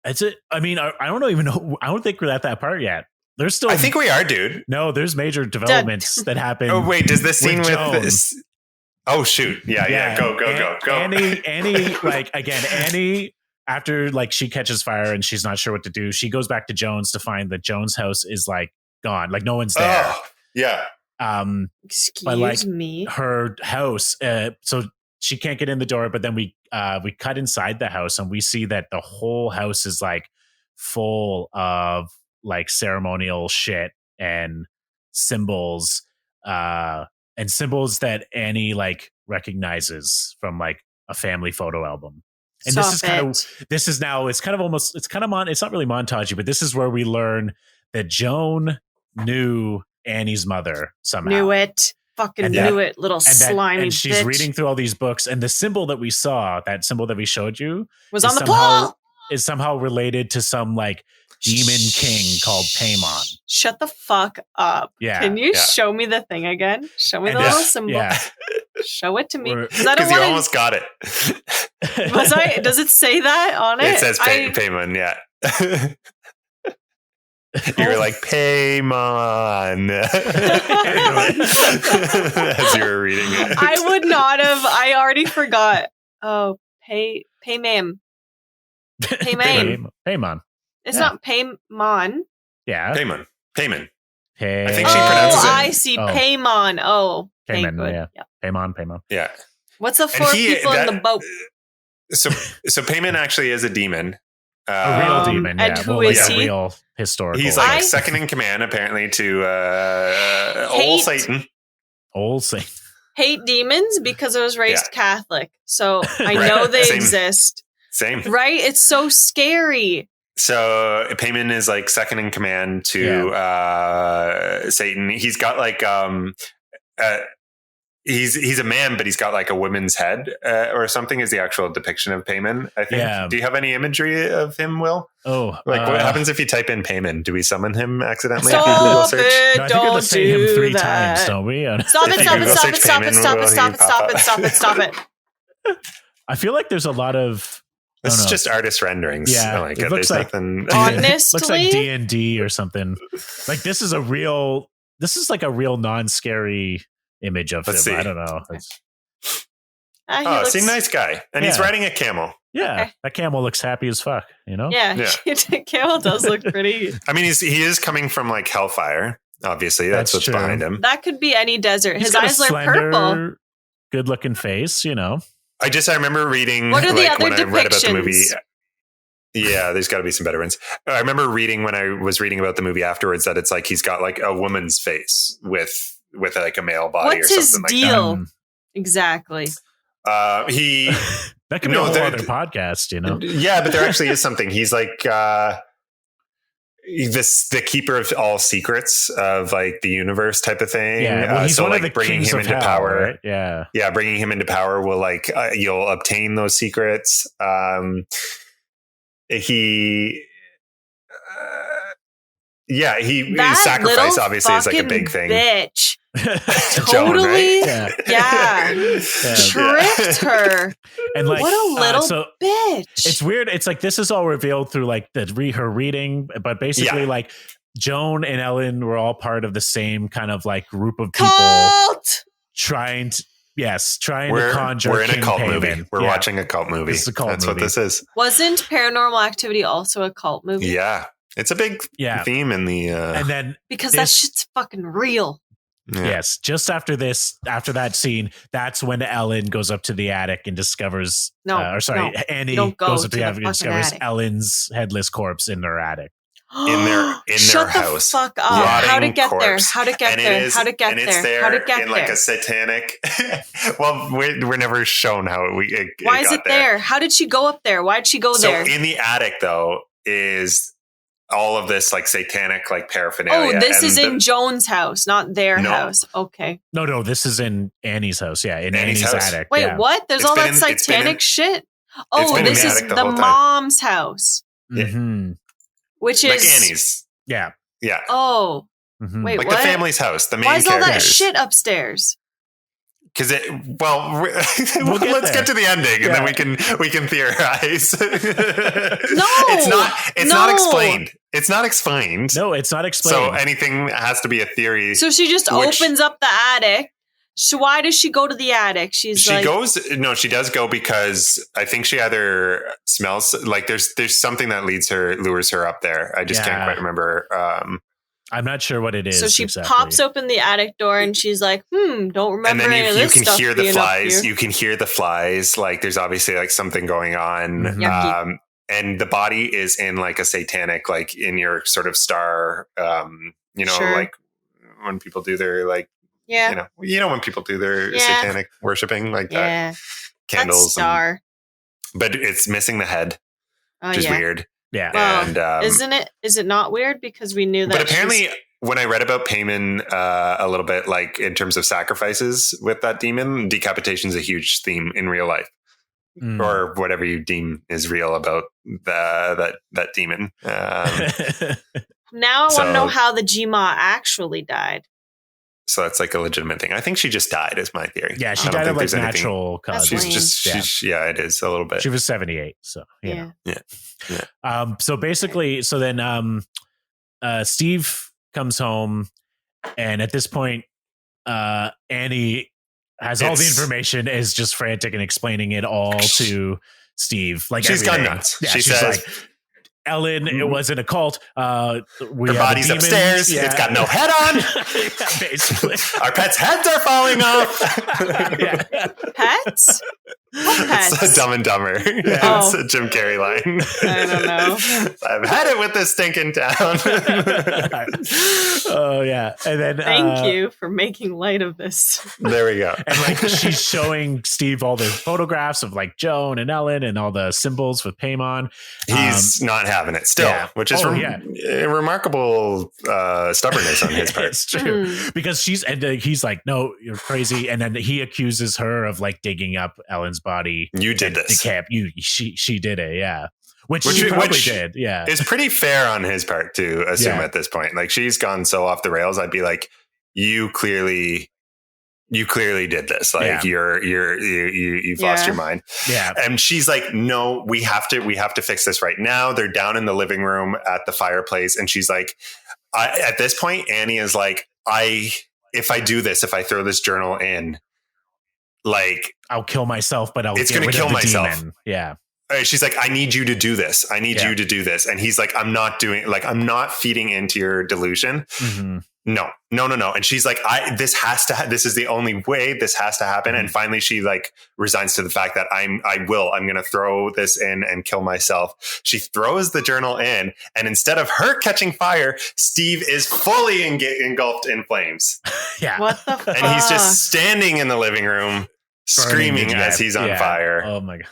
That's it. I mean, I don't even know. I don't think we're at that part yet. There's still.
I think we are, dude.
No, there's major developments that happen.
Oh wait, does this scene with this? Oh shoot! Yeah. Go.
Annie, like again, Annie. After like she catches fire and she's not sure what to do, she goes back to Jones to find that Jones' house is like gone, like no one's there.
Oh, yeah.
Excuse me.
Her house. So she can't get in the door, but then we cut inside the house and we see that the whole house is like full of like ceremonial shit and symbols that Annie like recognizes from like a family photo album. And it's not really montagey, but this is where we learn that Joan knew Annie's mother somehow.
Knew it. Fucking knew it, little
and
slimy
and she's
bitch.
reading through all these books, and the symbol that we saw, that symbol that we showed you,
Was on the pole.
Is somehow related to some like demon king called Paimon.
Shut the fuck up.
Yeah.
Can you show me the thing again? Show me the little symbol. Yeah. Show it to me.
Because you almost got it.
Was I? Does it say that on it?
It says Paimon, yeah. You were like, Paimon. As you were reading it.
I would not have. I already forgot. Oh, Paimon.
Paimon.
It's not Paimon.
Yeah.
Paimon.
I
think she pronounces it.
I see. Paimon. Oh.
Paimon, yeah. Paimon.
Yeah.
What's the four people in the boat?
So Paimon actually is a demon.
A real demon.
And who is he?
Real historical.
He's like second in command, apparently, to old Satan.
Old Satan.
Hate demons because I was raised Catholic. So I know they exist.
Same. Right?
It's so scary.
So Paimon is like second in command to Satan. He's got like he's a man, but he's got like a woman's head or something is the actual depiction of Paimon, I think. Yeah. Do you have any imagery of him, Will?
Oh.
Like what happens if you type in Paimon? Do we summon him accidentally?
Stop it.
No, I think we have to say him 3 times, don't we?
Stop it.
I feel like there's a lot of...
This is just artist renderings.
Yeah,
like
it looks like
nothing.
Honestly,
looks like D&D or something. Like this is like a real non-scary image of him. I don't know.
See, nice guy, and he's riding a camel.
Yeah, that camel looks happy as fuck. You know.
Yeah. Camel does look pretty.
I mean, he is coming from like hellfire. Obviously, that's what's
true.
Behind him.
That could be any desert. His eyes are purple.
Good-looking face. You know.
I remember reading
what are the other
when
depictions?
I read about the movie. Yeah, there's got to be some better ones. I remember reading when I was reading about the movie afterwards that it's like he's got like a woman's face with like a male body.
What's
or
his
something
deal?
Like that.
Exactly.
He
that could be a whole other podcast, you know.
Yeah, but there actually is something. He's like the keeper of all secrets of like the universe type of thing.
Yeah, well, he's
so
one
like
of the
bringing
kings
him
of
into
hell,
power.
Right? Yeah,
bringing him into power will like you'll obtain those secrets. He sacrifice obviously is like a big thing.
Bitch.
Joan,
totally.
Right?
Yeah. Tricked her.
And like,
what a little bitch.
It's weird. It's like this is all revealed through like her reading, but basically like Joan and Ellen were all part of the same kind of like group of people trying to conjure.
We're in
King
a cult
Paimon.
movie. We're watching a cult movie.
This is a cult
That's
movie.
what this is.
Wasn't Paranormal Activity also a cult movie?
Yeah. It's a big theme in the
and then
because that shit's fucking real.
Yeah.
Yes, just after that scene, that's when Ellen goes up to the attic and discovers. Annie goes up to the attic and discovers Ellen's headless corpse in their attic.
in their
Shut
house.
The fuck up! How to get there? How to get there?
And it's there in like a satanic. Well, we're never shown how it
Why is it there? How did she go up there? Why did she go there?
So in the attic, though, is all of this like satanic like paraphernalia.
Oh, this is in Joan's house, not their house. Okay.
No, this is in Annie's house. Yeah, in Annie's attic.
Wait, what? There's all that satanic shit? Oh, this is the mom's house.
Mm-hmm.
Which
like
is
Annie's.
Yeah.
Yeah.
Oh.
Mm-hmm.
Wait,
like
what?
the family's house. The main
Why is all that
characters.
shit upstairs?
Because let's
get
get to the ending and then we can theorize.
No,
it's not explained. It's not explained.
No, it's not explained.
So anything has to be a theory.
So she just opens up the attic. So why does she go to the attic? She does go because I think she either smells like there's something that lures her up there. I just can't quite remember.
I'm not sure what it is.
So she pops open the attic door and she's like, don't remember
and then
any of this
you can
stuff
hear the
being
flies. You can hear the flies. Like there's obviously like something going on.
Mm-hmm.
And the body is in like a satanic, like in your sort of star, like when people do their like, when people do their satanic worshiping like that, candles,
star.
But it's missing the head, which is weird.
Yeah.
Well, is it not weird because we knew that?
But apparently when I read about Paimon a little bit, like in terms of sacrifices with that demon, decapitation is a huge theme in real life, or whatever you deem is real about that demon.
Now I want to know how the Gma actually died.
So that's like a legitimate thing. I think she just died, is my theory.
Yeah, she died of like natural causes.
She's it is a little bit.
She was 78, so
yeah.
So basically, so then Steve comes home, and at this point, Annie has all the information, is just frantic and explaining it all to Steve. Like
she's gone nuts.
Yeah,
she's
says,
like,
Ellen, it wasn't a cult.
Her body's upstairs. Yeah. It's got no head on.
Yeah, basically.
Our pets' heads are falling off.
Pets? What pets?
It's a Dumb and Dumber. Yeah. It's a Jim Carrey line.
I don't know.
I've had it with this stinking town.
Oh, yeah. And then
thank you for making light of this.
There we go.
And like she's showing Steve all the photographs of like Joan and Ellen and all the symbols with Paimon.
He's not having it still, which is remarkable stubbornness on his part.
It's true. Because he's like, no, you're crazy. And then he accuses her of like digging up Ellen's body.
You did this.
She did it, yeah. Which she probably did, yeah.
It's pretty fair on his part to assume at this point. Like she's gone so off the rails. I'd be like, you clearly did this. Like you've lost your mind.
Yeah.
And she's like, no, we have to fix this right now. They're down in the living room at the fireplace. And she's like, at this point, Annie is like, if I do this, if I throw this journal in, like
I'll kill myself, but
it's going to kill myself.
Demon. Yeah.
She's like, I need you to do this. I need you to do this. And he's like, I'm not feeding into your delusion.
Mm-hmm.
No. And she's like, this is the only way this has to happen.
Mm-hmm.
And finally she like resigns to the fact that I'm going to throw this in and kill myself. She throws the journal in, and instead of her catching fire, Steve is fully engulfed in flames.
Yeah.
What the fuck?
And he's just standing in the living room screaming as he's on fire.
Oh my God.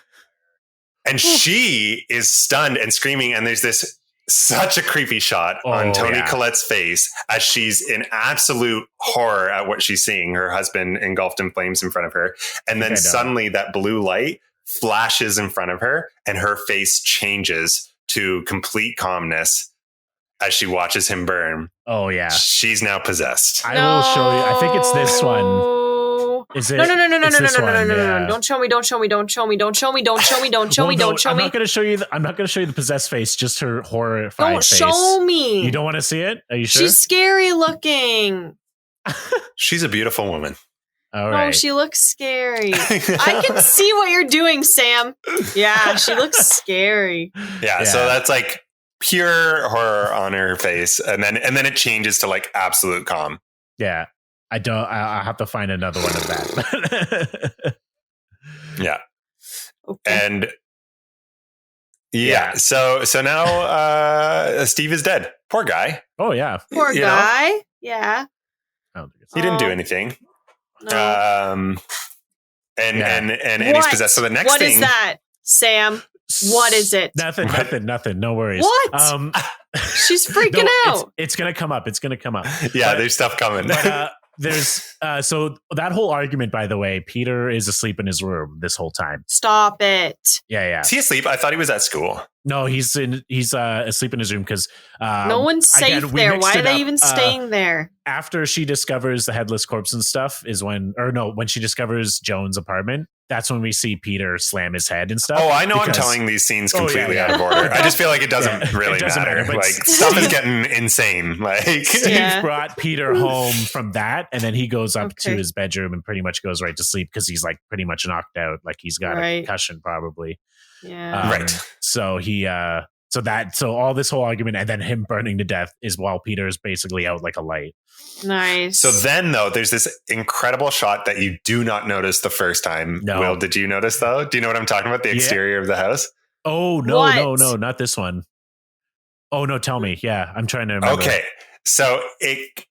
And she is stunned and screaming. And there's such a creepy shot on Toni Collette's face as she's in absolute horror at what she's seeing. Her husband engulfed in flames in front of her. And then suddenly that blue light flashes in front of her and her face changes to complete calmness as she watches him burn.
Oh yeah.
She's now possessed.
I will show you. I think it's this one. Is it?
No. Don't show me. I'm
not going to show you. I'm not going to show you the possessed face. Just her horrified face.
Don't show me.
You don't want to see it? Are you sure?
She's scary looking.
She's a beautiful woman.
All right.
Oh, she looks scary. I can see what you're doing, Sam. Yeah, she looks scary.
Yeah. So that's like pure horror on her face, and then it changes to like absolute calm.
Yeah. I'll have to find another one of that.
Yeah.
Okay.
And so now Steve is dead. Poor guy.
Oh yeah.
Poor guy. Yeah.
He didn't do anything.
No.
And he's possessed. So the next thing.
What is that, Sam? What is it?
Nothing. No worries.
What? She's freaking out.
It's gonna come up.
Yeah, there's stuff coming.
But, there's so that whole argument, by the way, Peter is asleep in his room this whole time.
Stop it.
Yeah.
Is he asleep? I thought he was at school.
No, he's asleep in his room because
no one's safe there. Why are they even staying there?
After she discovers the headless corpse and stuff is when she discovers Joan's apartment. That's when we see Peter slam his head and stuff.
Oh, I know. I'm telling these scenes completely out of order. I just feel like it doesn't really matter. Like stuff is getting insane. Like
Steve brought Peter home from that, and then he goes up to his bedroom and pretty much goes right to sleep because he's like pretty much knocked out. Like he's got a concussion probably.
Yeah.
Right.
So he so all this whole argument and then him burning to death is while Peter is basically out like a light.
Nice.
So then though, there's this incredible shot that you do not notice the first time.
No.
Will, did you notice though? Do you know what I'm talking about? The exterior of the house?
Oh, no, not this one. Oh no, tell me. Yeah, I'm trying to remember.
Okay. So it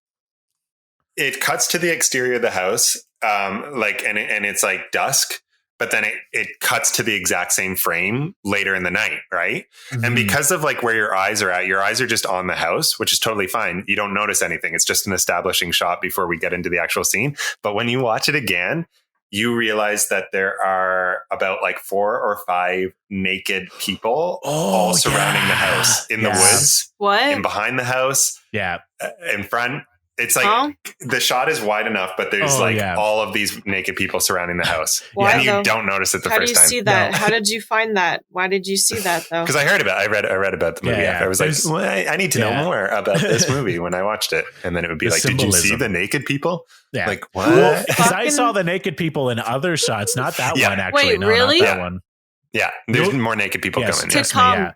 cuts to the exterior of the house, and it's like dusk. but then it cuts to the exact same frame later in the night, right?
Mm-hmm.
And because of like where your eyes are at, your eyes are just on the house, which is totally fine. You don't notice anything. It's just an establishing shot before we get into the actual scene. But when you watch it again, you realize that there are about like 4 or 5 naked people all surrounding the house in the woods.
What?
And behind the house.
Yeah.
In front. It's like the shot is wide enough, but there's all of these naked people surrounding the house.
Why,
and you don't notice it the first time.
How do you see that? No. How did you find that? Why did you see that though?
Because I heard about it. I read about the movie. I was like, well, I need to know more about this movie when I watched it. And then it would be like, symbolism. Did you see the naked people? Yeah. Like, what?
Because I saw the naked people in other shots, not that one actually.
Wait, really?
Not that one.
Yeah. There's more naked people coming.
Trust me,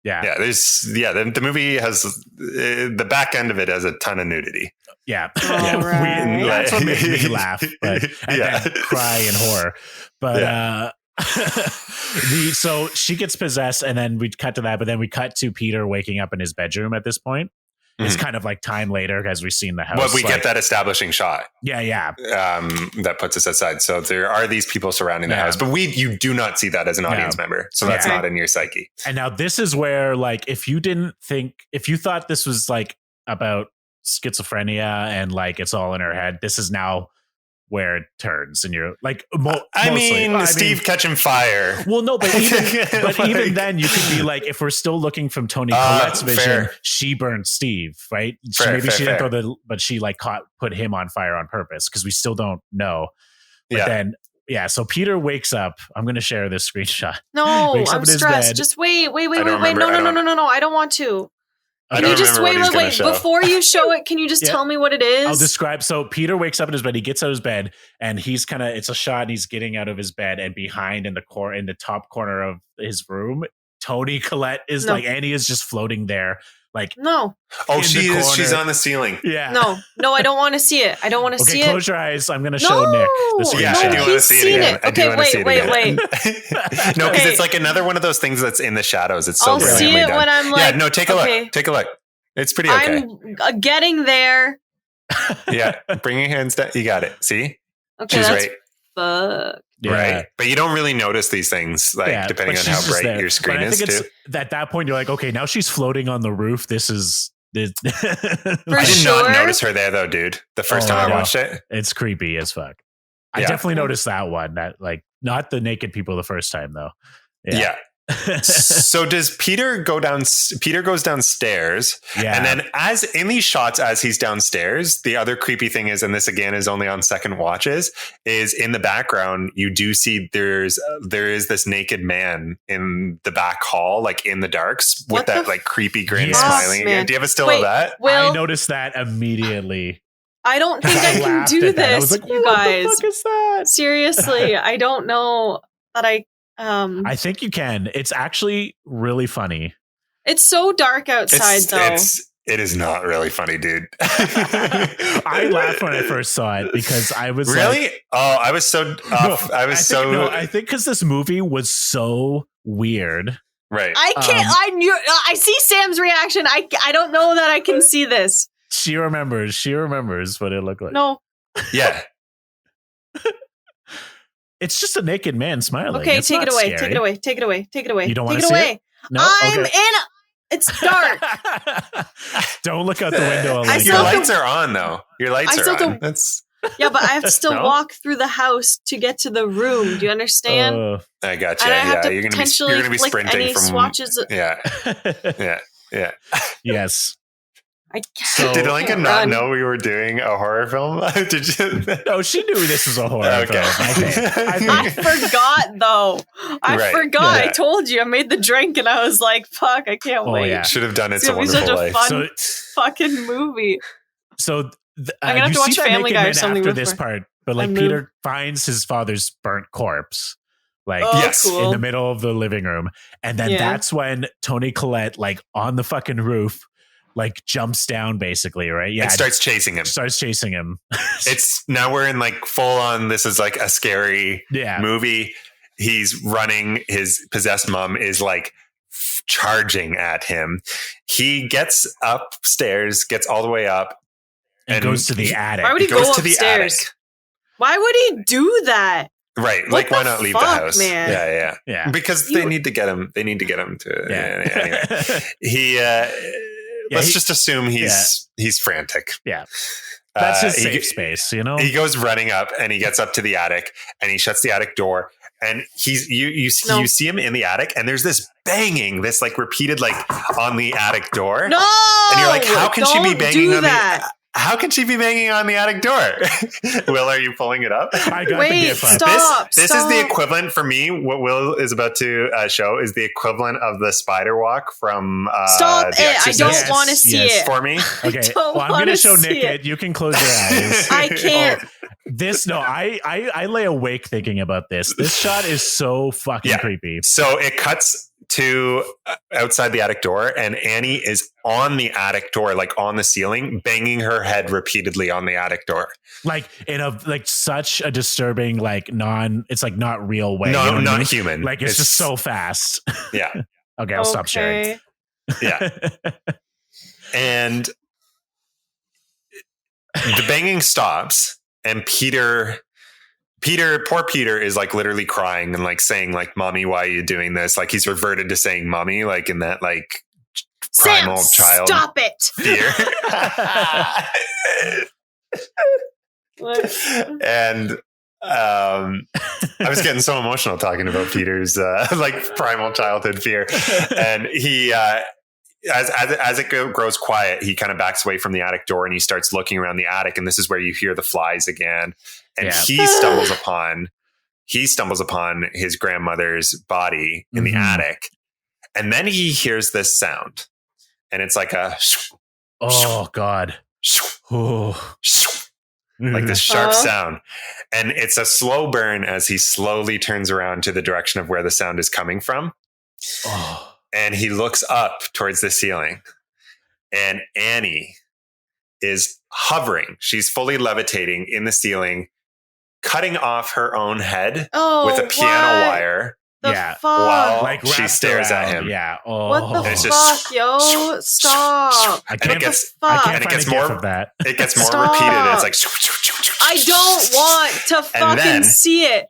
Yeah.
The movie has the back end of it has a ton of nudity.
Yeah.
Right.
That's what made me laugh, and then cry in horror. But so she gets possessed, and then we cut to that, but then we cut to Peter waking up in his bedroom at this point. It's kind of like time later as we've seen the house.
Well, we get that establishing shot.
Yeah.
That puts us aside. So there are these people surrounding the house, but you do not see that as an audience member. So that's not in your psyche.
And now this is where, like, if you thought this was like about schizophrenia and like it's all in her head, this is now where it turns, and you're like,
Steve catching fire.
Well, no, but even then, you could be like, if we're still looking from Toni Collette's vision, she burned Steve, right? Maybe she didn't throw but she like put him on fire on purpose, because we still don't know. But then, so Peter wakes up. I'm going to share this screenshot.
No, I'm stressed. Just wait. No, I don't want to. Can you just wait? Before you show it, can you just tell me what it is?
I'll describe. So Peter wakes up in his bed. He gets out of his bed, and he's it's a shot, and he's getting out of his bed, and behind in the top corner of his room, Toni Collette is Annie is just floating there. Like,
no.
Oh, she's on the ceiling.
Yeah.
No, I don't want to see it. I don't want to see it.
Close your eyes. I'm going to show Nick the screenshot.
I do want to see it again.
Okay, wait.
No, because it's like another one of those things that's in the shadows. It's so
I'll see it when I'm like,
take a look. Take a look. It's pretty okay.
I'm getting there.
Yeah, bring your hands down. You got it. See?
Okay,
she's right.
Fuck.
Yeah.
Right. But you don't really notice these things, depending on how bright your screen is, too.
At that point, you're like, okay, now she's floating on the roof. This is...
I did not notice her there, though, dude. The first time I watched it.
It's creepy as fuck. I definitely noticed that one. That, like, not the naked people the first time, though.
Yeah. So does Peter go down? Peter goes downstairs, and then as in these shots, as he's downstairs, the other creepy thing is, and this again is only on second watches, is in the background you do see there is this naked man in the back hall, like in the darks, with that like creepy grin, smiling again. Do you have a still of that?
Will, I noticed that immediately.
I don't think I can do this,
I was like,
you guys.
What the fuck is that?
Seriously, I don't know that I
think you can. It's actually really funny.
It's so dark outside, though.
It is not really funny, dude.
I laughed when I first saw it because I was
really?
Like,
I was so off.
I think because this movie was so weird.
Right.
I can't. I see Sam's reaction. I don't know that I can see this.
She remembers what it looked like.
No.
Yeah.
It's just a naked man smiling.
Okay,
it's
take it away.
Scary.
Take it away. Take it away. Take it away.
You don't want
to
see
it?
No.
I'm in. It's dark.
Don't look out the window.
Your lights are on, though. Your lights are on.
Yeah, but I have to still walk through the house to get to the room. Do you understand?
I got you.
And I have to
you're going to be sprinting
any
from
swatches.
Yeah.
Yes.
Did Alenka not know we were doing a horror film? Did you?
No, she knew this was a horror film.
I forgot, though. I forgot. Yeah. I told you. I made the drink, and I was like, "Fuck, I can't wait."
Yeah. Should have done It's a Wonderful Life.
Such a fun fucking movie.
So
I'm gonna have to watch Family Guy or something
after this part. But like Peter finds his father's burnt corpse. Like
cool.
in the middle of the living room. And then that's when Toni Collette, like on the fucking roof, like jumps down basically, right? Yeah.
And starts chasing him.
It's
now we're in like full on, this is like a scary movie. He's running, his possessed mom is like charging at him. He gets upstairs, gets all the way up.
And goes to the attic.
Why would he go upstairs? Why would he do that?
Right. Like, why not leave the house?
Man?
Yeah. Because they need to get him. They need to get him to. Anyway, let's just assume he's frantic.
Yeah. That's his safe space, you know?
He goes running up and he gets up to the attic and he shuts the attic door. And you see him in the attic and there's this banging, this like repeated like on the attic door.
No!
And you're like, how can she be banging on how can she be banging on the attic door? Will, are you pulling it up?
I got the GIF.
This is the equivalent for me. What Will is about to show is the equivalent of the spider walk from
Stop
The
it.
Exorcist.
I don't want to see it.
For me.
Okay. Well, I'm going to show Nick it. You can close your eyes.
I can't.
I lay awake thinking about this. This shot is so fucking creepy.
So it cuts to outside the attic door and Annie is on the attic door, like on the ceiling, banging her head repeatedly on the attic door.
Like in a like such a disturbing, like it's like not real way.
No,
you know
not
I mean?
human.
Like it's just so fast.
Yeah.
Okay, I'll stop sharing.
Yeah. And the banging stops and poor Peter is like literally crying and like saying like, "Mommy, why are you doing this?" Like he's reverted to saying "mommy," like in that like primal child.
Stop it!
Fear. And I was getting so emotional talking about Peter's like primal childhood fear, and he. As it grows quiet, he kind of backs away from the attic door and he starts looking around the attic. And this is where you hear the flies again. And he stumbles upon his grandmother's body in the attic. And then he hears this sound. And it's like a
oh God.
Like this sharp sound. And it's a slow burn as he slowly turns around to the direction of where the sound is coming from.
Oh.
And he looks up towards the ceiling and Annie is hovering. She's fully levitating in the ceiling, cutting off her own head with a piano wire. While
like
she stares at him.
Yeah. Oh.
What the fuck, yo? Stop.
I can't more of that.
It gets more repeated. It's like
I don't want to fucking see it.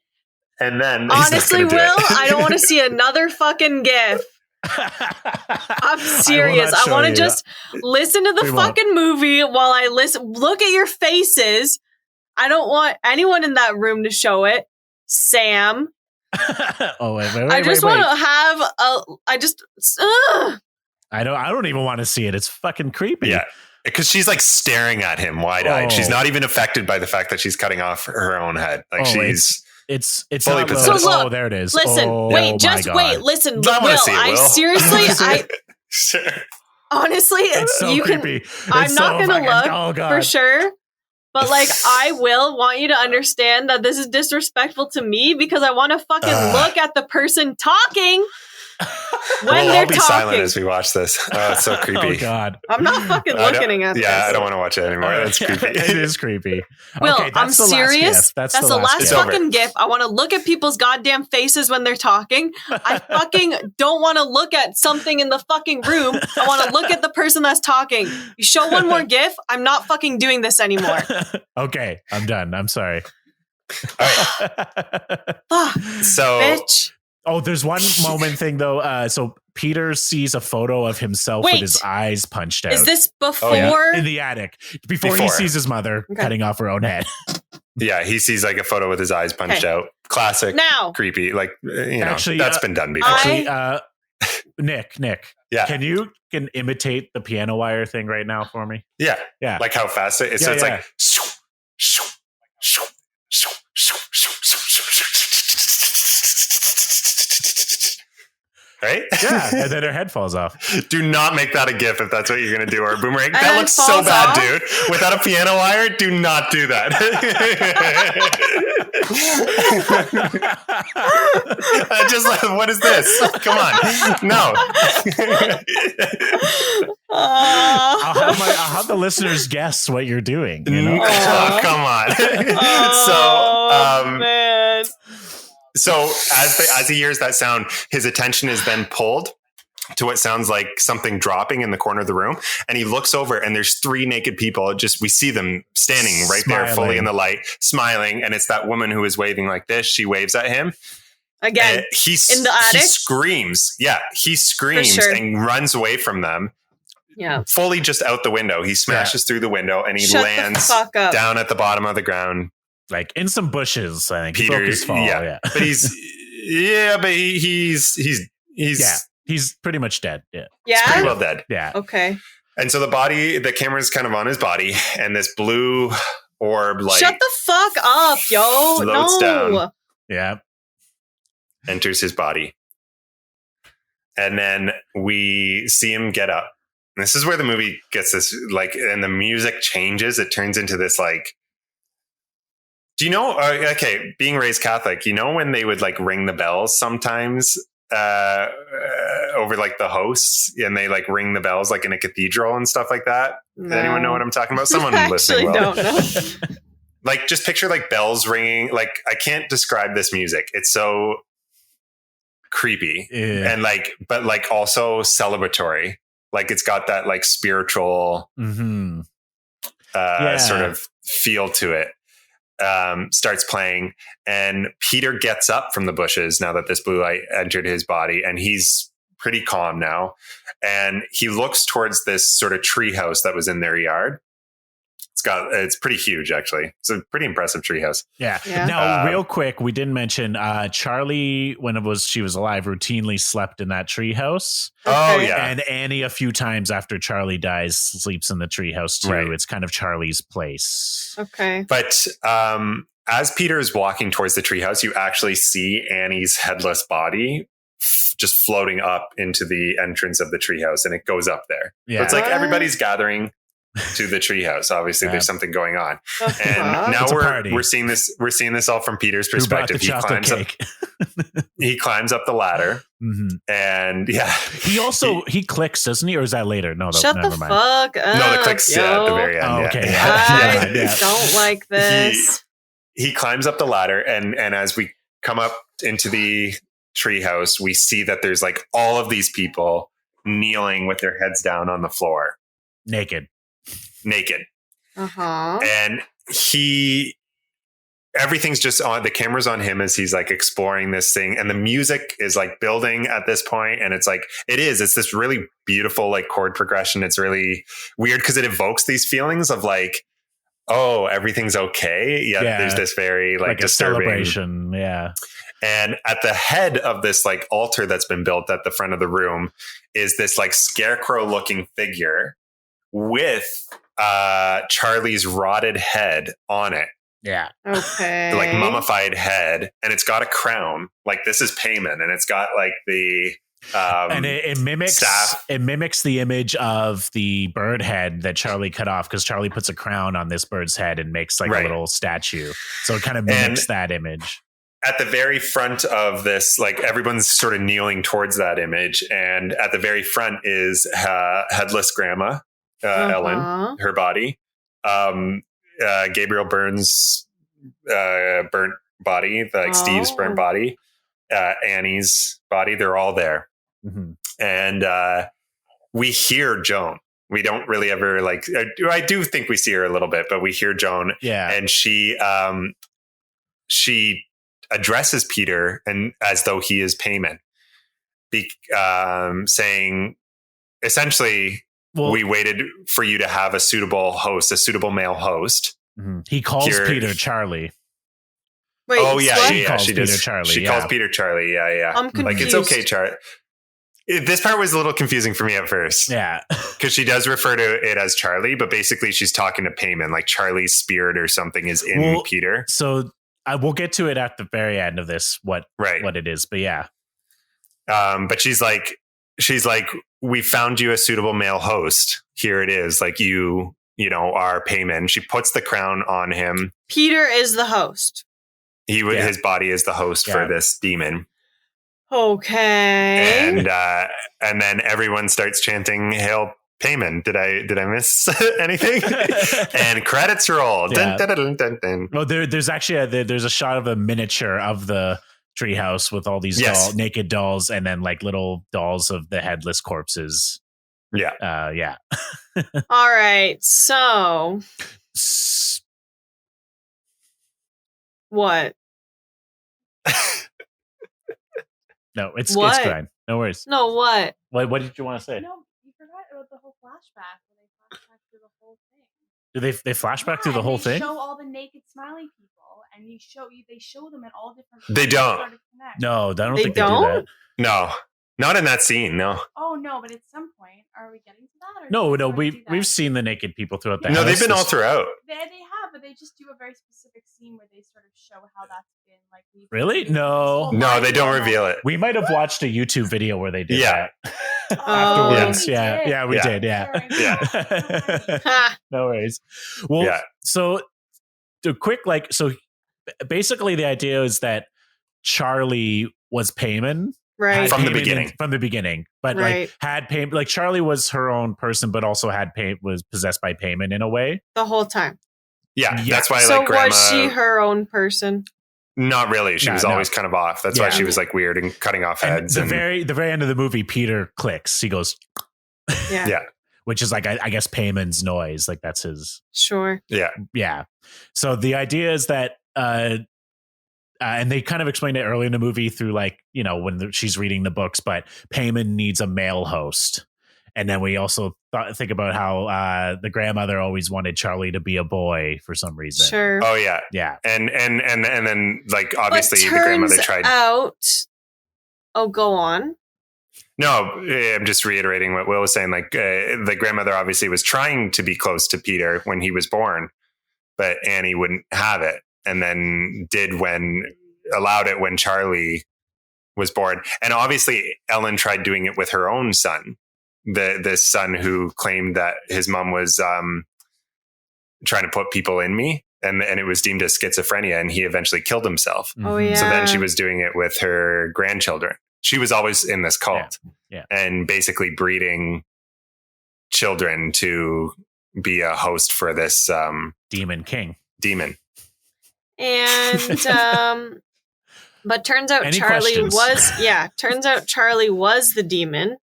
And then
honestly, Will, I don't want to see another fucking GIF. I'm serious. I want to just listen to the fucking movie while I look at your faces. I don't want anyone in that room to show it. Sam.
Wait,
I just want to have
I don't even want to see it. It's fucking creepy.
Yeah. Because she's like staring at him wide-eyed. She's not even affected by the fact that she's cutting off her own head. Like
it's
fully possessed.
So look,
there it is.
Listen, wait, listen.
Sure.
Honestly,
it's so creepy.
I'm not gonna look for sure. But like, I will want you to understand that this is disrespectful to me because I want to fucking look at the person talking when they're
I'll be
talking.
silent as we watch this. Oh, it's so creepy.
Oh God,
I'm not fucking looking at this.
Yeah, I don't want to watch it anymore. That's creepy.
It is creepy.
Will, I'm serious. That's the last fucking GIF. I want to look at people's goddamn faces when they're talking. I fucking don't want to look at something in the fucking room. I want to look at the person that's talking. You show one more GIF, I'm not fucking doing this anymore.
Okay, I'm done. I'm sorry.
All right.
Fuck,
so,
bitch.
Oh, there's one moment thing though. So Peter sees a photo of himself with his eyes punched out.
Is this before?
In the attic. Before he sees his mother cutting off her own head.
Yeah, he sees like a photo with his eyes punched out. Classic.
Now,
creepy. Like,
actually,
that's been done before.
Actually, Nick.
Yeah.
Can you imitate the piano wire thing right now for me?
Yeah.
Yeah.
Like how fast it is. So it's like. Right?
Yeah, and then her head falls off.
Do not make that a GIF if that's what you're going to do, or a boomerang. That looks so bad, dude. Without a piano wire, do not do that. What is this? Come on. No.
I'll have the listeners guess what you're doing. You know?
Oh, come on.
Man.
So as he hears that sound, his attention is then pulled to what sounds like something dropping in the corner of the room. And he looks over and there's 3 naked people. We see them standing right there, fully in the light, smiling. And it's that woman who is waving like this. She waves at him.
Again, in the attic.
He screams. Yeah, he screams and runs away from them.
Yeah.
Fully just out the window. He smashes through the window and he lands down at the bottom of the ground.
Like in some bushes, I think. Peter,
yeah. But he's
he's pretty much dead. Yeah.
Yeah.
He's pretty well dead.
Yeah.
Okay.
And so the camera's kind of on his body, and this blue orb light.
Shut the fuck up, yo.
Floats down.
Yeah.
Enters his body. And then we see him get up. And this is where the movie gets this, like, and the music changes. It turns into this, like, do you know, okay, being raised Catholic, you know when they would, like, ring the bells sometimes over, like, the hosts, and they, like, ring the bells, like, in a cathedral and stuff like that? No. Does anyone know what I'm talking about? Someone listening will.
Don't know.
Like, just picture, like, bells ringing. Like, I can't describe this music. It's so creepy. Yeah. And, like, but, like, also celebratory. Like, it's got that, like, spiritual sort of feel to it. Starts playing, and Peter gets up from the bushes now that this blue light entered his body, and he's pretty calm now. And he looks towards this sort of treehouse that was in their yard. It's pretty huge, actually. It's a pretty impressive treehouse.
Yeah. Now, real quick, we didn't mention Charlie, when she was alive, routinely slept in that treehouse.
Oh, yeah.
And Annie, a few times after Charlie dies, sleeps in the treehouse too. Right. It's kind of Charlie's place.
Okay.
But as Peter is walking towards the treehouse, you actually see Annie's headless body just floating up into the entrance of the treehouse, and it goes up there. Yeah. So it's like everybody's gathering to the treehouse. Obviously, there's something going on, and now we're seeing this. We're seeing this all from Peter's perspective. He climbs up the ladder, and
he
clicks, doesn't he? Or is that later? No,
shut
never
the
mind.
fuck up.
No, the clicks at the very end.
Oh, okay,
I don't like this.
He climbs up the ladder, and as we come up into the treehouse, we see that there's like all of these people kneeling with their heads down on the floor,
naked.
And everything's just on, the camera's on him as he's like exploring this thing, and the music is like building at this point, and it's this really beautiful like chord progression. It's really weird because it evokes these feelings of like, oh, everything's okay, there's this very like disturbing
celebration.
And at the head of this like altar that's been built at the front of the room is this like scarecrow looking figure with Charlie's rotted head on it.
Yeah.
Okay.
Like mummified head. And it's got a crown. Like, this is Paimon. And it's got like the
and it mimics
staff.
It mimics the image of the bird head that Charlie cut off, because Charlie puts a crown on this bird's head and makes like a little statue. So it kind of mimics that image.
At the very front of this, like, everyone's sort of kneeling towards that image. And at the very front is headless grandma. Ellen, her body, Gabriel Byrne's burnt body, like Steve's burnt body, Annie's body. They're all there. And we hear Joan. We don't really ever like, I do think we see her a little bit, but we hear Joan.
Yeah.
And she addresses Peter and as though he is Paimon, saying essentially, we waited for you to have a suitable male host.
He calls Peter Charlie.
Wait,
she does.
Charlie.
She calls Peter Charlie. Yeah.
I'm confused.
Like, it's okay, Charlie. This part was a little confusing for me at first.
Yeah.
Because she does refer to it as Charlie, but basically she's talking to Paimon, like Charlie's spirit or something is in Peter.
So I will get to it at the very end of this, what it is, but yeah.
But she's like, we found you a suitable male host. Here it is. Like, you are Paimon. She puts the crown on him.
Peter is the host.
His body is the host for this demon.
Okay.
And then everyone starts chanting, "Hail Paimon." Did I miss anything? And credits roll.
Yeah.
Dun, dun, dun, dun, dun.
Well, there's actually there's a shot of a miniature of the treehouse with all these naked dolls, and then like little dolls of the headless corpses.
Yeah.
Yeah.
All right. So what?
No, it's
What?
fine. No worries.
No, what?
What did you want to say?
No, you forgot about the whole flashback where they flashback through the whole thing.
Do they flashback through the whole thing?
Show all the naked smiley people, and they show them at all different.
They don't.
No, I don't think
They
they do that.
No, not in that scene. No.
Oh no, but at some point, are we getting to that? Or
No, we've seen the naked people throughout the house.
No, they've been all throughout.
They have, but they just do a very specific scene where they sort of show how that's been like.
Really? No,
they don't reveal it.
We might have watched a YouTube video where they did that.
Afterwards.
Yeah, we did. Yeah. No worries. Well, so the quick, basically the idea is that Charlie was Paimon.
Right.
From the beginning.
But had Paimon, like Charlie was her own person, but also was possessed by Paimon in a way.
The whole time.
Yeah. That's why
so
Grandma,
was she her own person?
Not really. She was always kind of off. That's why she was like weird and cutting off heads.
The very end of the movie, Peter clicks. He goes,
yeah.
Which is like, I guess Paymon's noise. Like that's his.
Sure.
Yeah.
Yeah. So the idea is that, and they kind of explained it early in the movie through when she's reading the books, but Paimon needs a male host. And then we also think about how the grandmother always wanted Charlie to be a boy for some reason.
Sure.
Oh yeah.
Yeah.
And then like obviously the grandmother tried
out. Oh, go on.
No, I'm just reiterating what Will was saying. Like the grandmother obviously was trying to be close to Peter when he was born, but Annie wouldn't have it. And then allowed it when Charlie was born. And obviously Ellen tried doing it with her own son, the son who claimed that his mom was trying to put people in me. And it was deemed as schizophrenia, and he eventually killed himself.
Oh, yeah.
So then she was doing it with her grandchildren. She was always in this cult and basically breeding children to be a host for this
demon king.
And but turns out Charlie was the demon.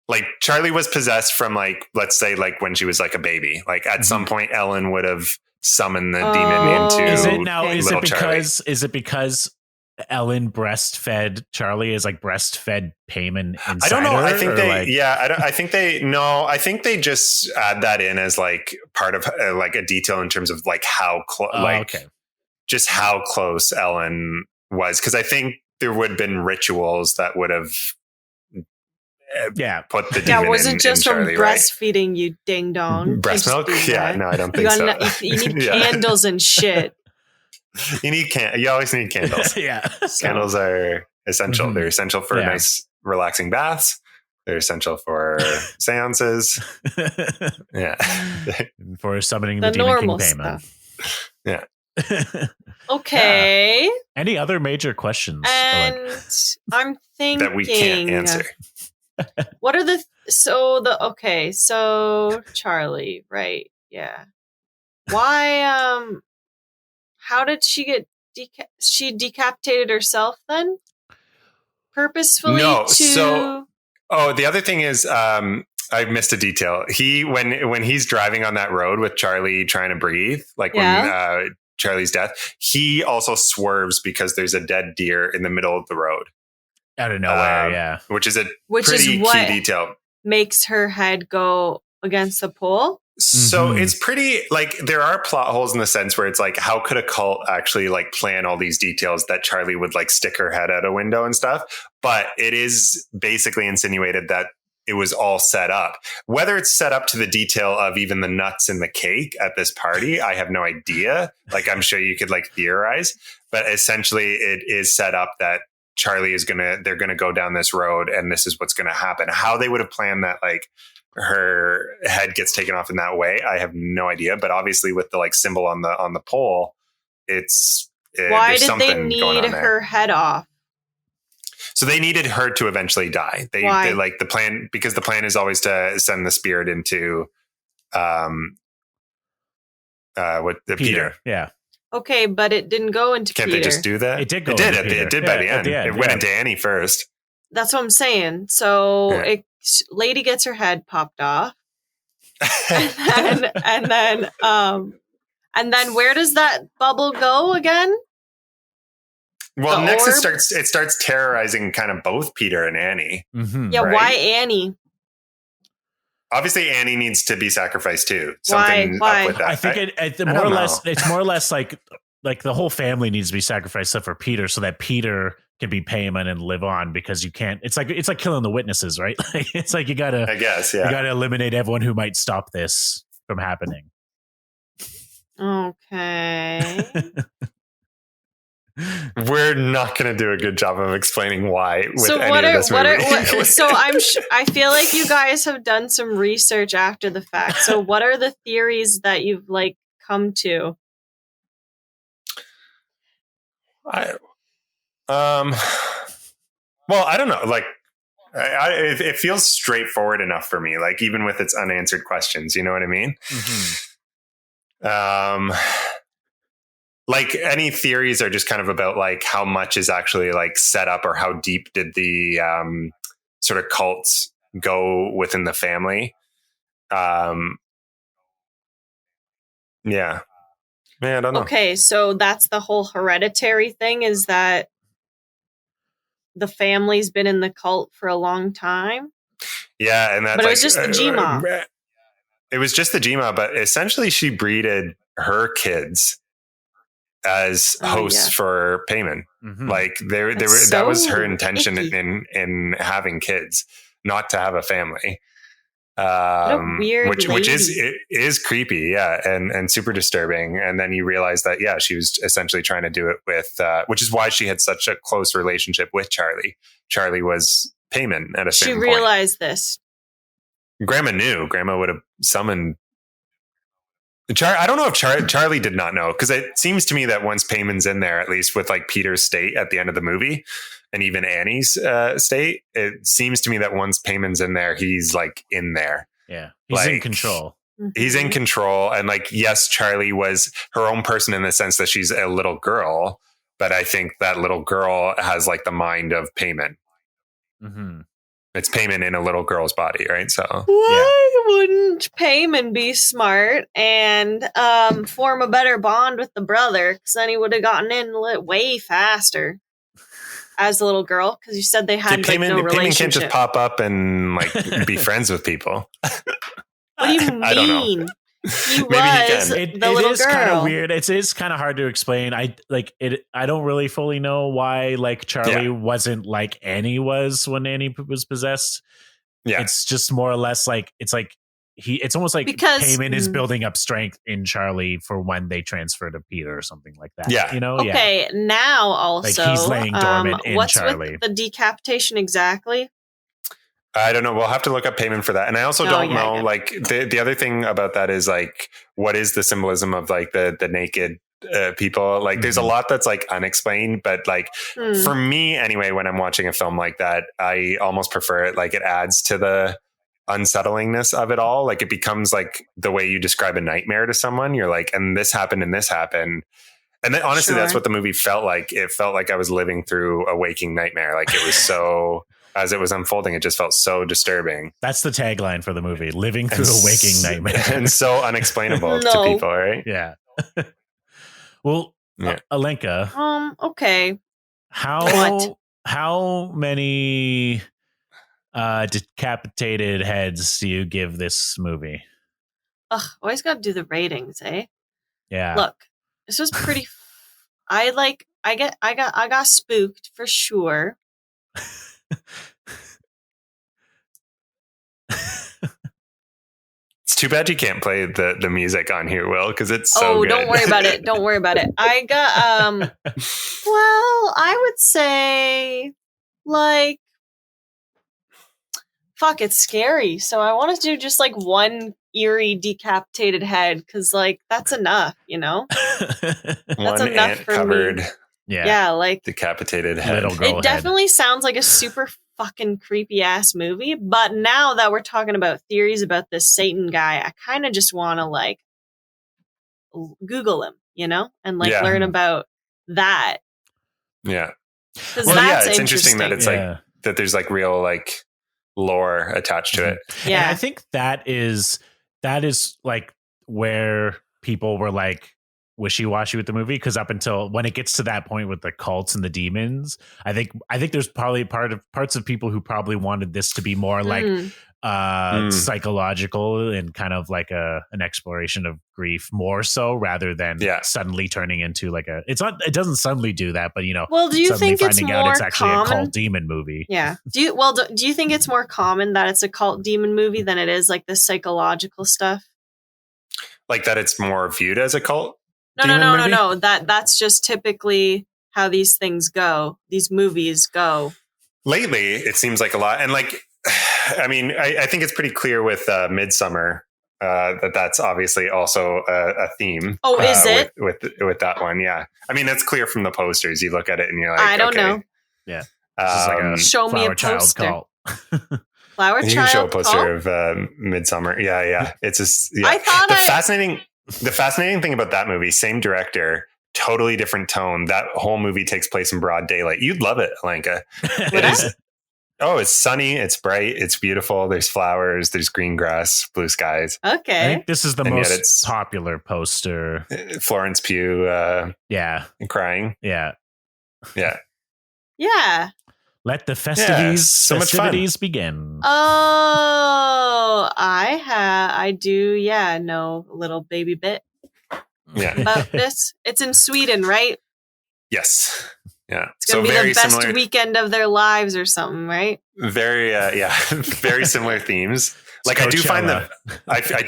Like Charlie was possessed from let's say when she was like a baby. Like at some point Ellen would have summoned the demon into
is it because Ellen breastfed Charlie is breastfed Paimon inside
I don't know.
her,
I think I think they just add that in as part of a detail in terms of how close just how close Ellen was, because I think there would have been rituals that would have put the demon
wasn't just
in Charlie,
from breastfeeding, you ding dong.
Breast milk? Yeah, no, I don't think so.
You need candles and shit.
You always need candles. Candles are essential.
Mm-hmm.
They're essential for nice, relaxing baths. They're essential for seances.
For summoning
the
demon
normal
king Paimon.
stuff.
Yeah.
Okay.
Yeah. Any other major questions?
And I'm thinking
that we can't answer.
What are so Charlie, right? Yeah. Why? How did she get? She decapitated herself then, purposefully.
No.
The
other thing is, I missed a detail. When he's driving on that road with Charlie trying to breathe, when Charlie's death, he also swerves because there's a dead deer in the middle of the road.
Out of nowhere,
which is pretty key detail.
Makes her head go against the pole.
So it's pretty there are plot holes in the sense where it's how could a cult actually plan all these details that Charlie would stick her head out a window and stuff? But it is basically insinuated that it was all set up. Whether it's set up to the detail of even the nuts in the cake at this party, I have no idea. I'm sure you could theorize, but essentially it is set up that Charlie they're gonna go down this road and this is what's gonna happen. How they would have planned that her head gets taken off in that way, I have no idea. But obviously with the symbol on the pole, it's
why did they need her head off?
So they needed her to eventually die. They the plan, because the plan is always to send the spirit into Peter.
Yeah.
Okay, but it didn't go into
Can't
Peter.
they just do that?
It did go
It did.
into Peter.
It did by the
at
end.
the end,
It went
yeah.
into Annie first.
That's what I'm saying. So
Yeah.
lady gets her head popped off. and then where does that bubble go again?
Well,
The
next
orb?
it starts terrorizing kind of both Peter and Annie.
Mhm.
Yeah,
Right.
why Annie?
Obviously, Annie needs to be sacrificed too.
Why?
Something
Why?
up with that.
I think it's
I
more
don't
or less.
know.
It's more or less like the whole family needs to be sacrificed except for Peter, so that Peter can be Paimon and live on. Because you can't. It's like killing the witnesses, right? It's like you
I guess, yeah.
gotta eliminate everyone who might stop this from happening.
Okay.
We're not going to do a good job of explaining why with
So
any of this movie.
so I feel like you guys have done some research after the fact. So what are the theories that you've like come to?
Well, I don't know. Like, it feels straightforward enough for me. Like, even with its unanswered questions, you know what I mean?
Mm-hmm.
Like any theories are just kind of about like how much is actually like set up, or how deep did the sort of cults go within the family. Yeah, I don't know.
Okay, so that's the whole hereditary thing, is that the family's been in the cult for a long time.
Yeah, and that's
but it was just the G-Ma.
It was just the G-Ma, but essentially she breeded her kids as hosts for Paimon.
Mm-hmm.
Like that was her intention in having kids, not to have a family.
Weird
which is creepy, yeah, and super disturbing. And then you realize that she was essentially trying to do it with, which is why she had such a close relationship with Charlie. Charlie was Paimon at a certain point.
She realized this.
Grandma knew. Grandma would have summoned. I don't know if Charlie did not know, because it seems to me that once Paimon's in there, at least with like Peter's state at the end of the movie, and even Annie's state, it seems to me that once Paimon's in there, he's like in there.
Yeah, he's in control.
He's in control, and like, yes, Charlie was her own person in the sense that she's a little girl, but I think that little girl has like the mind of Paimon.
Mm-hmm.
It's Paimon in a little girl's body, right? So
why wouldn't Paimon be smart and form a better bond with the brother? Because then he would have gotten in way faster as a little girl. Because you said they had no relationship.
Paimon can't just pop up and like be friends with people.
What do you mean?
I don't know.
He was the little girl.
Kind of weird. It is kind of hard to explain. I don't really fully know why like Charlie wasn't like Annie was when Annie was possessed. Yeah, it's just more or less like it's almost like because Paimon is building up strength in Charlie for when they transfer to Peter or something like that. Yeah, you know.
Okay, now also
like he's laying dormant in
what's
Charlie.
With the decapitation exactly?
I don't know. We'll have to look up Paimon for that. And I also don't know, like the other thing about that is like, what is the symbolism of like the naked people? Like there's a lot that's like unexplained, but like for me anyway, when I'm watching a film like that, I almost prefer it. Like it adds to the unsettlingness of it all. Like it becomes like the way you describe a nightmare to someone. You're like, and this happened and this happened. And then honestly, that's what the movie felt like. It felt like I was living through a waking nightmare. Like it was so... As it was unfolding, it just felt so disturbing.
That's the tagline for the movie: "Living through a waking nightmare,"
and so unexplainable to people, right?
Yeah. Well, Alenka.
Okay.
How many decapitated heads do you give this movie?
Ugh, always got to do the ratings, eh?
Yeah.
Look, this was pretty. I got spooked for sure.
It's too bad you can't play the music on here, Will, because it's so good.
Don't worry about it. Don't worry about it. I got well, I would say like fuck, it's scary. So I want to do just like one eerie decapitated head, because like that's enough, you know? That's enough for covered. Me. Yeah, like
decapitated head.
It definitely sounds like a super fucking creepy ass movie. But now that we're talking about theories about this Satan guy, I kind of just want to like Google him, and like learn about that.
Yeah.
Because that's
it's interesting that it's like that there's like real like lore attached to it.
Yeah. And I think that is like where people were like wishy-washy with the movie, because up until when it gets to that point with the cults and the demons, I think there's probably parts of people who probably wanted this to be more like psychological and kind of like an exploration of grief more so, rather than suddenly turning into like it doesn't suddenly do that, but
well, do you think it's more
it's actually
common?
a cult demon movie?
Yeah. Do you think it's more common that it's a cult demon movie than it is like the psychological stuff?
Like that it's more viewed as a cult?
No. That's just typically how these things go. These movies go.
Lately, it seems like a lot. And like, I mean, I think it's pretty clear with Midsummer that's obviously also a theme.
Oh, is it?
With that one, yeah. I mean, that's clear from the posters. You look at it and you're like,
I don't know.
Yeah. Like
show me a poster.
Cult.
Flower Child. You can show a poster of Midsummer. Yeah. It's just,
I thought
the fascinating thing about that movie, same director, totally different tone. That whole movie takes place in broad daylight. You'd love it, Alenka. It is. Oh, it's sunny. It's bright. It's beautiful. There's flowers. There's green grass, blue skies.
Okay.
I think this is the most popular poster.
Florence Pugh. Crying.
Yeah.
Yeah.
Yeah.
Let the festivities begin.
Oh, I do. Yeah, know a little baby bit.
Yeah.
About this. It's in Sweden, right?
Yes. Yeah.
It's going to be the best weekend of their lives or something, right?
Very, very similar themes. Like I do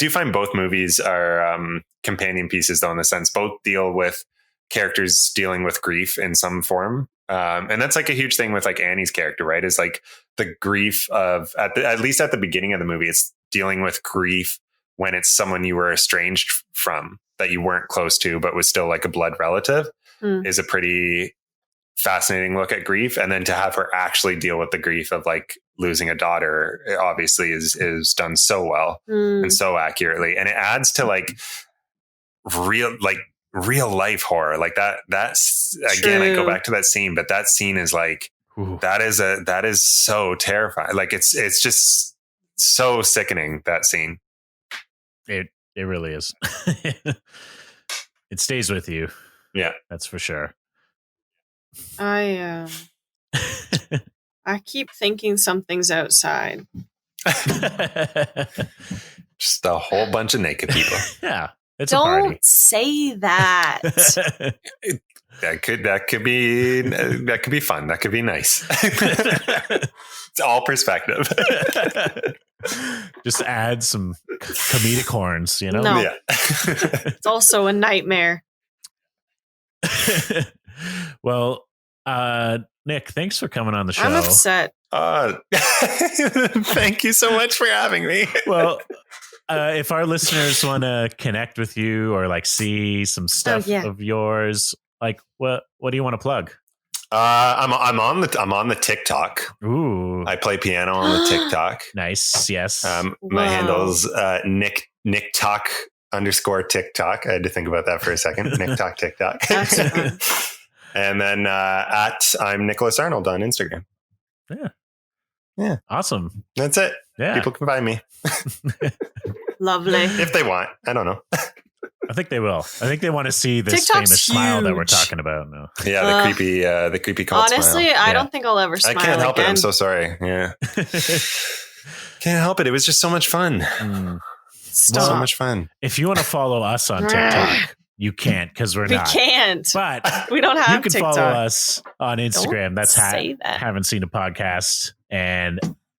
find both movies are companion pieces, though, in the sense both deal with characters dealing with grief in some form. And that's like a huge thing with like Annie's character, right? Is like the grief of at least at the beginning of the movie, it's dealing with grief when it's someone you were estranged from, that you weren't close to, but was still like a blood relative, is a pretty fascinating look at grief. And then to have her actually deal with the grief of like losing a daughter, it obviously is done so well and so accurately. And it adds to like real life horror. Like that's again, I go back to that scene, but that scene is like, that is so terrifying. Like it's just so sickening, that scene.
It really is. It stays with you.
Yeah,
that's for sure.
I keep thinking something's outside.
Just a whole bunch of naked people.
Yeah. It's
Don't
a party.
say that.
That could be fun. That could be nice. It's all perspective.
Just add some comedic horns,
No.
Yeah.
It's also a nightmare.
Well, Nick, thanks for coming on the show.
I'm upset.
Thank you so much for having me.
Well, if our listeners want to connect with you or like see some stuff of yours, like what do you want to plug?
I'm on the TikTok.
Ooh,
I play piano on the TikTok.
Nice. Yes.
My handle's Nick Talk _TikTok. I had to think about that for a second. Nick Talk TikTok.
That's fun.
And then I'm Nicholas Arnold on Instagram.
Yeah. Awesome.
That's it.
Yeah.
People can find me.
Lovely.
If they want. I don't know.
I think they will. I think they want to see this
TikTok's
famous smile that
huge.
we're talking about now.
Yeah, the creepy cult
honestly,
smile.
I don't think I'll ever smile
I can't help
again.
it. I'm so sorry. Yeah. Can't help it. It was just so much fun.
Stop.
So much fun.
If you want to follow us on TikTok, you can't because we're not.
We can't.
But
we don't have
you can
TikTok.
follow us on Instagram.
Don't
That's
say that.
Haven't Seen a Podcast, and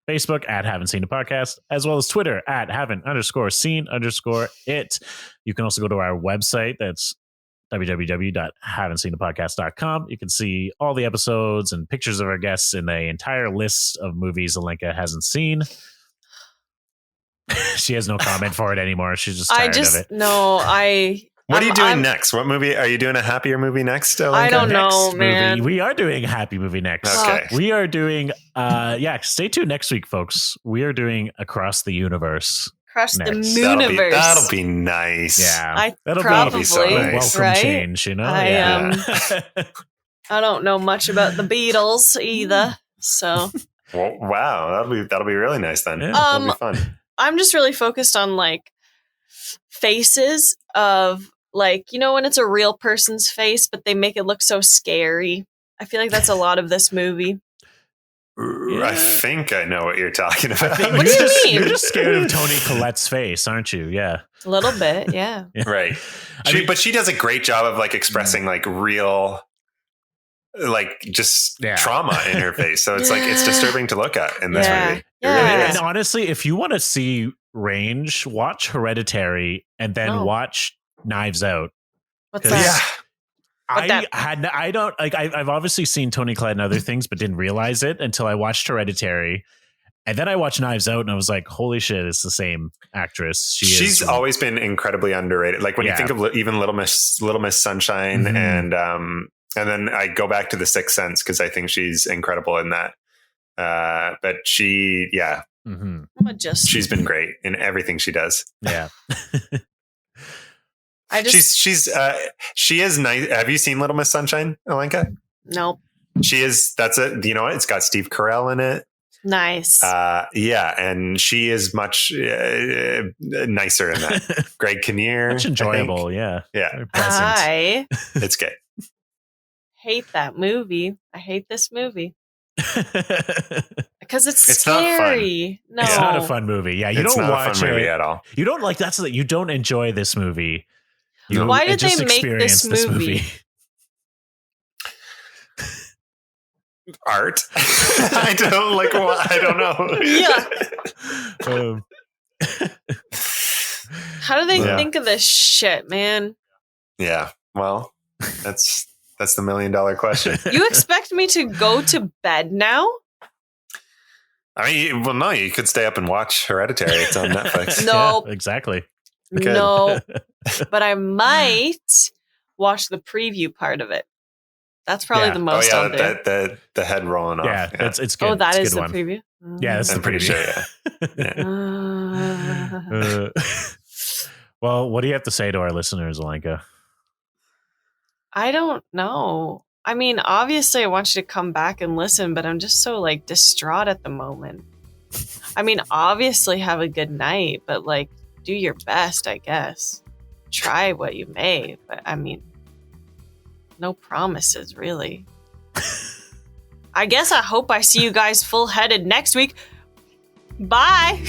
Facebook at Haven't Seen a Podcast, as well as Twitter at haven't_seen_it. You can also go to our website. That's www.haven'tseenapodcast.com. You can see all the episodes and pictures of our guests and the entire list of movies Alenka hasn't seen. She has no comment for it anymore. She's just tired of it.
What are you doing next? What movie? Are you doing a happier movie next, Alenka?
I don't know, man.
Movie. We are doing a happy movie next.
Okay.
We are doing, stay tuned next week, folks. We are doing Across the Universe.
Across the
Next.
mooniverse.
That'll be nice.
Yeah,
that'll
be so nice.
welcome change. You know,
I don't know much about the Beatles either, so.
Well, wow, that'll be really nice then.
Yeah.
That'll be fun.
I'm just really focused on like faces of like, you know, when it's a real person's face, but they make it look so scary. I feel like that's a lot of this movie.
Yeah.
I think I know what you're talking about.
What do you mean?
You're just scared of Toni Collette's face, aren't you? Yeah.
A little bit, yeah.
Right. But she does a great job of like expressing like real, like just trauma in her face. So it's like, it's disturbing to look at in this movie. It really is.
And honestly, if you want to see range, watch Hereditary and then watch Knives Out.
What's that?
I've obviously seen Toni Collette and other things, but didn't realize it until I watched Hereditary. And then I watched Knives Out and I was like, holy shit, it's the same actress.
She's always been incredibly underrated. Like when you think of even Little Miss Sunshine and then I go back to The Sixth Sense because I think she's incredible in that. But she's been great in everything she does.
Yeah.
She is nice. Have you seen Little Miss Sunshine, Alenka?
Nope.
She is. That's it. You know what? It's got Steve Carell in it.
Nice.
And she is much nicer in that. Greg Kinnear.
Much enjoyable. Yeah.
I
it's good.
Hate that movie. I hate this movie. Because it's scary.
No, it's not a fun movie. Yeah, you
it's
don't
not
watch
a fun movie
it
at all.
You don't like that's that you don't enjoy this movie.
Why did they make this movie?
Art. I don't like. I don't know.
How do they think of this shit, man?
Yeah. Well, that's the $1 million question.
You expect me to go to bed now?
I mean, well, no, you could stay up and watch Hereditary. It's on Netflix.
No,
exactly.
No, but I might watch the preview part of it. That's probably the most I'll do.
The head rolling off.
Yeah, it's good.
Oh, that
is
the preview?
Yeah, that's the preview.
Pretty sure,
Well, what do you have to say to our listeners, Alenka?
I don't know. I mean, obviously I want you to come back and listen, but I'm just so like distraught at the moment. I mean, obviously have a good night, but like do your best, I guess. Try what you may, but I mean, no promises, really. I guess I hope I see you guys full-headed next week. Bye!